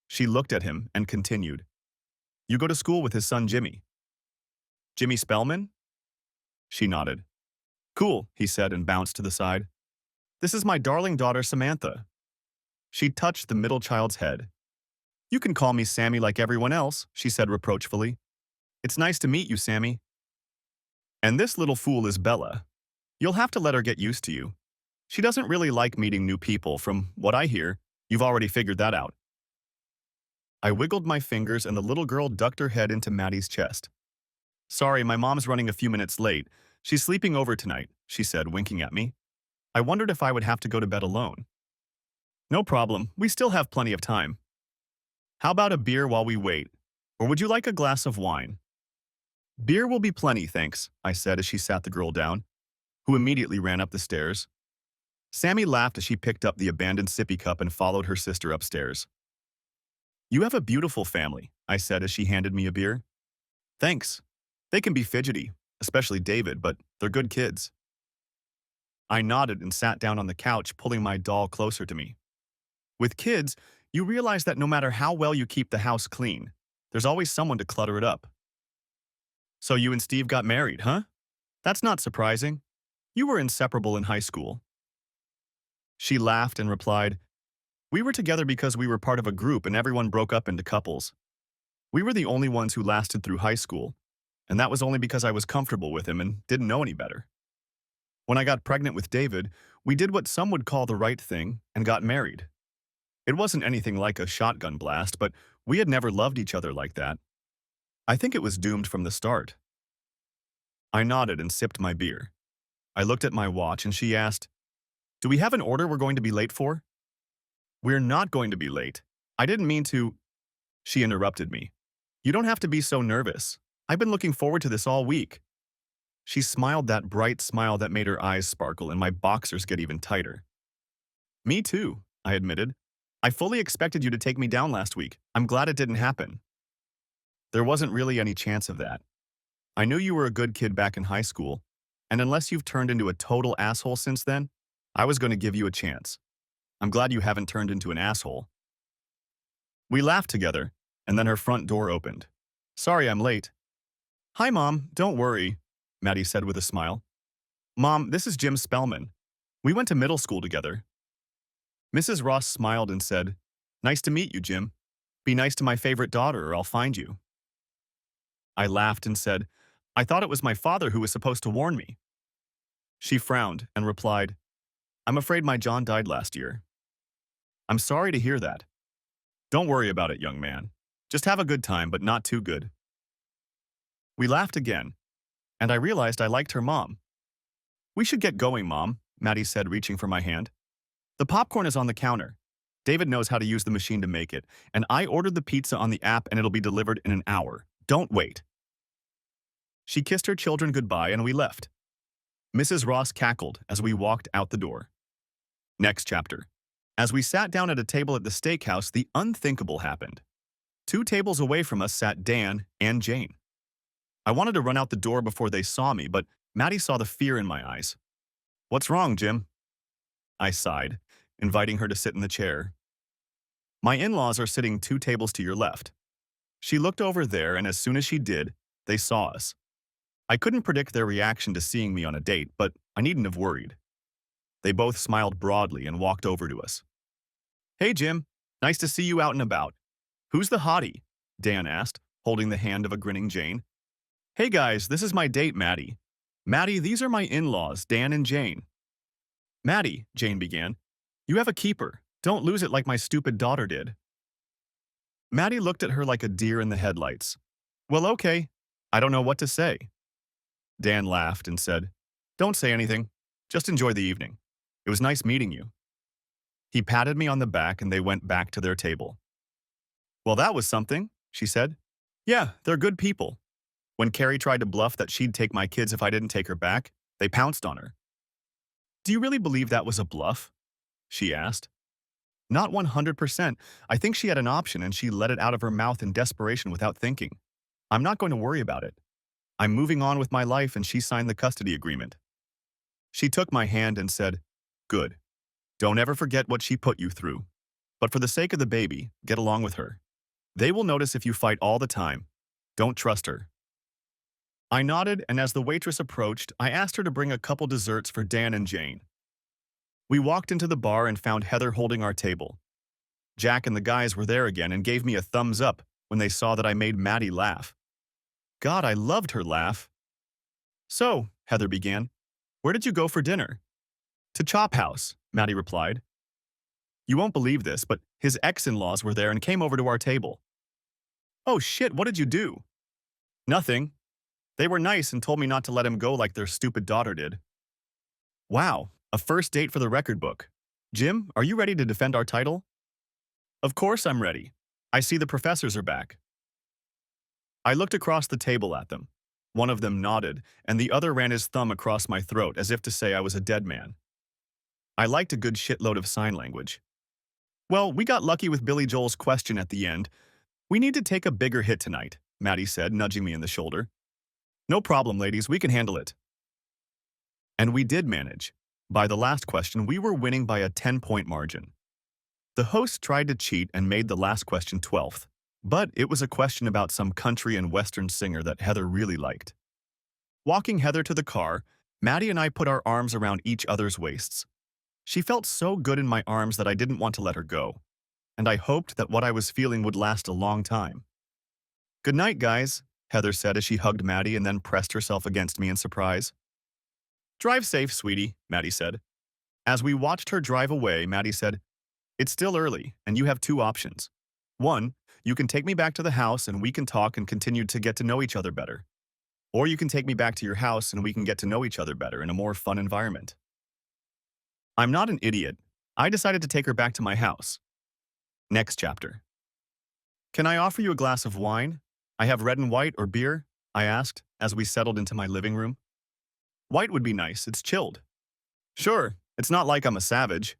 She looked at him and continued. You go to school with his son Jimmy. Jimmy Spellman? She nodded. Cool, he said and bounced to the side. This is my darling daughter Samantha. She touched the middle child's head. You can call me Sammy like everyone else, she said reproachfully. It's nice to meet you, Sammy. And this little fool is Bella. You'll have to let her get used to you. She doesn't really like meeting new people, from what I hear. You've already figured that out. I wiggled my fingers and the little girl ducked her head into Maddie's chest. Sorry, my mom's running a few minutes late. She's sleeping over tonight, she said, winking at me. I wondered if I would have to go to bed alone. No problem, we still have plenty of time. How about a beer while we wait? Or would you like a glass of wine? Beer will be plenty, thanks, I said as she sat the girl down, who immediately ran up the stairs. Sammy laughed as she picked up the abandoned sippy cup and followed her sister upstairs. You have a beautiful family, I said as she handed me a beer. Thanks. They can be fidgety, especially David, but they're good kids. I nodded and sat down on the couch, pulling my doll closer to me. With kids, you realize that no matter how well you keep the house clean, there's always someone to clutter it up. So you and Steve got married, huh? That's not surprising. You were inseparable in high school. She laughed and replied, We were together because we were part of a group and everyone broke up into couples. We were the only ones who lasted through high school, and that was only because I was comfortable with him and didn't know any better. When I got pregnant with David, we did what some would call the right thing and got married. It wasn't anything like a shotgun blast, but we had never loved each other like that. I think it was doomed from the start. I nodded and sipped my beer. I looked at my watch and she asked, Do we have an order we're going to be late for? We're not going to be late. I didn't mean to. She interrupted me. You don't have to be so nervous. I've been looking forward to this all week. She smiled that bright smile that made her eyes sparkle and my boxers get even tighter. Me too, I admitted. I fully expected you to take me down last week. I'm glad it didn't happen. There wasn't really any chance of that. I knew you were a good kid back in high school, and unless you've turned into a total asshole since then, I was going to give you a chance. I'm glad you haven't turned into an asshole. We laughed together, and then her front door opened. Sorry I'm late. Hi, Mom. Don't worry, Maddie said with a smile. Mom, this is Jim Spellman. We went to middle school together. Mrs. Ross smiled and said, Nice to meet you, Jim. Be nice to my favorite daughter or I'll find you. I laughed and said, I thought it was my father who was supposed to warn me. She frowned and replied, I'm afraid my John died last year. I'm sorry to hear that. Don't worry about it, young man. Just have a good time, but not too good. We laughed again, and I realized I liked her mom. We should get going, Mom, Maddie said, reaching for my hand. The popcorn is on the counter. David knows how to use the machine to make it, and I ordered the pizza on the app and it'll be delivered in an hour. Don't wait. She kissed her children goodbye and we left. Mrs. Ross cackled as we walked out the door. Next chapter. As we sat down at a table at the steakhouse, the unthinkable happened. 2 tables away from us sat Dan and Jane. I wanted to run out the door before they saw me, but Maddie saw the fear in my eyes. What's wrong, Jim? I sighed, inviting her to sit in the chair. My in-laws are sitting 2 tables to your left. She looked over there, and as soon as she did, they saw us. I couldn't predict their reaction to seeing me on a date, but I needn't have worried. They both smiled broadly and walked over to us. Hey, Jim. Nice to see you out and about. Who's the hottie? Dan asked, holding the hand of a grinning Jane. Hey, guys, this is my date, Maddie. Maddie, these are my in-laws, Dan and Jane. Maddie, Jane began. You have a keeper. Don't lose it like my stupid daughter did. Maddie looked at her like a deer in the headlights. Well, okay. I don't know what to say. Dan laughed and said, Don't say anything. Just enjoy the evening. It was nice meeting you. He patted me on the back and they went back to their table. Well, that was something, she said. Yeah, they're good people. When Carrie tried to bluff that she'd take my kids if I didn't take her back, they pounced on her. Do you really believe that was a bluff? She asked. Not 100%. I think she had an option and she let it out of her mouth in desperation without thinking. I'm not going to worry about it. I'm moving on with my life and she signed the custody agreement. She took my hand and said, Good. Don't ever forget what she put you through. But for the sake of the baby, get along with her. They will notice if you fight all the time. Don't trust her. I nodded, and as the waitress approached, I asked her to bring a couple desserts for Dan and Jane. We walked into the bar and found Heather holding our table. Jack and the guys were there again and gave me a thumbs up when they saw that I made Maddie laugh. God, I loved her laugh. So, Heather began, where did you go for dinner? To Chop House, Maddie replied. You won't believe this, but his ex-in-laws were there and came over to our table. Oh shit, what did you do? Nothing. They were nice and told me not to let him go like their stupid daughter did. Wow, a first date for the record book. Jim, are you ready to defend our title? Of course I'm ready. I see the professors are back. I looked across the table at them. One of them nodded, and the other ran his thumb across my throat as if to say I was a dead man. I liked a good shitload of sign language. Well, we got lucky with Billy Joel's question at the end. We need to take a bigger hit tonight, Maddie said, nudging me in the shoulder. No problem, ladies, we can handle it. And we did manage. By the last question, we were winning by a 10-point margin. The host tried to cheat and made the last question 12th, but it was a question about some country and western singer that Heather really liked. Walking Heather to the car, Maddie and I put our arms around each other's waists. She felt so good in my arms that I didn't want to let her go, and I hoped that what I was feeling would last a long time. Good night, guys, Heather said as she hugged Maddie and then pressed herself against me in surprise. Drive safe, sweetie, Maddie said. As we watched her drive away, Maddie said, It's still early, and you have two options. One, you can take me back to the house and we can talk and continue to get to know each other better. Or you can take me back to your house and we can get to know each other better in a more fun environment. I'm not an idiot. I decided to take her back to my house. Next chapter. Can I offer you a glass of wine? I have red and white or beer? I asked as we settled into my living room. White would be nice, it's chilled. Sure, it's not like I'm a savage.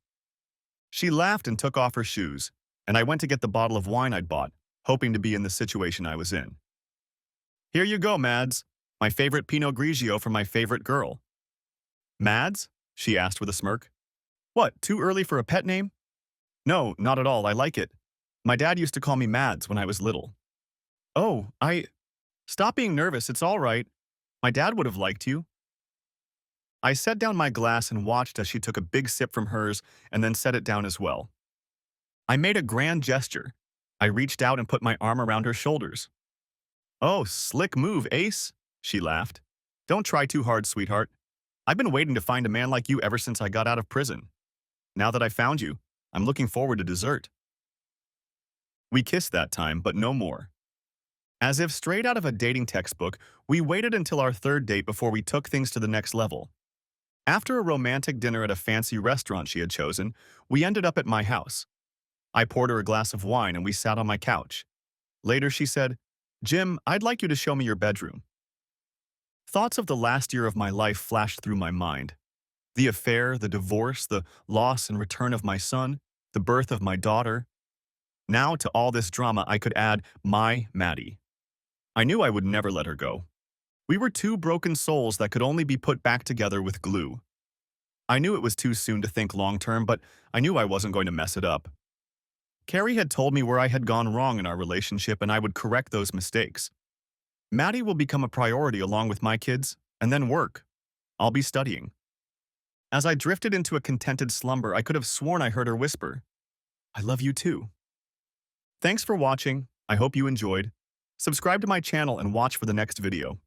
She laughed and took off her shoes, and I went to get the bottle of wine I'd bought, hoping to be in the situation I was in. Here you go, Mads. My favorite Pinot Grigio for my favorite girl. Mads? She asked with a smirk. What, too early for a pet name? No, not at all, I like it. My dad used to call me Mads when I was little. Oh, Stop being nervous, it's all right. My dad would have liked you. I set down my glass and watched as she took a big sip from hers and then set it down as well. I made a grand gesture. I reached out and put my arm around her shoulders. Oh, slick move, Ace, she laughed. Don't try too hard, sweetheart. I've been waiting to find a man like you ever since I got out of prison. Now that I found you, I'm looking forward to dessert. We kissed that time, but no more. As if straight out of a dating textbook, we waited until our third date before we took things to the next level. After a romantic dinner at a fancy restaurant she had chosen, we ended up at my house. I poured her a glass of wine and we sat on my couch. Later she said, Jim, I'd like you to show me your bedroom. Thoughts of the last year of my life flashed through my mind. The affair, the divorce, the loss and return of my son, the birth of my daughter. Now to all this drama I could add my Maddie. I knew I would never let her go. We were two broken souls that could only be put back together with glue. I knew it was too soon to think long-term, but I knew I wasn't going to mess it up. Carrie had told me where I had gone wrong in our relationship and I would correct those mistakes. Maddie will become a priority along with my kids, and then work. I'll be studying. As I drifted into a contented slumber, I could have sworn I heard her whisper, I love you too. Thanks for watching. I hope you enjoyed. Subscribe to my channel and watch for the next video.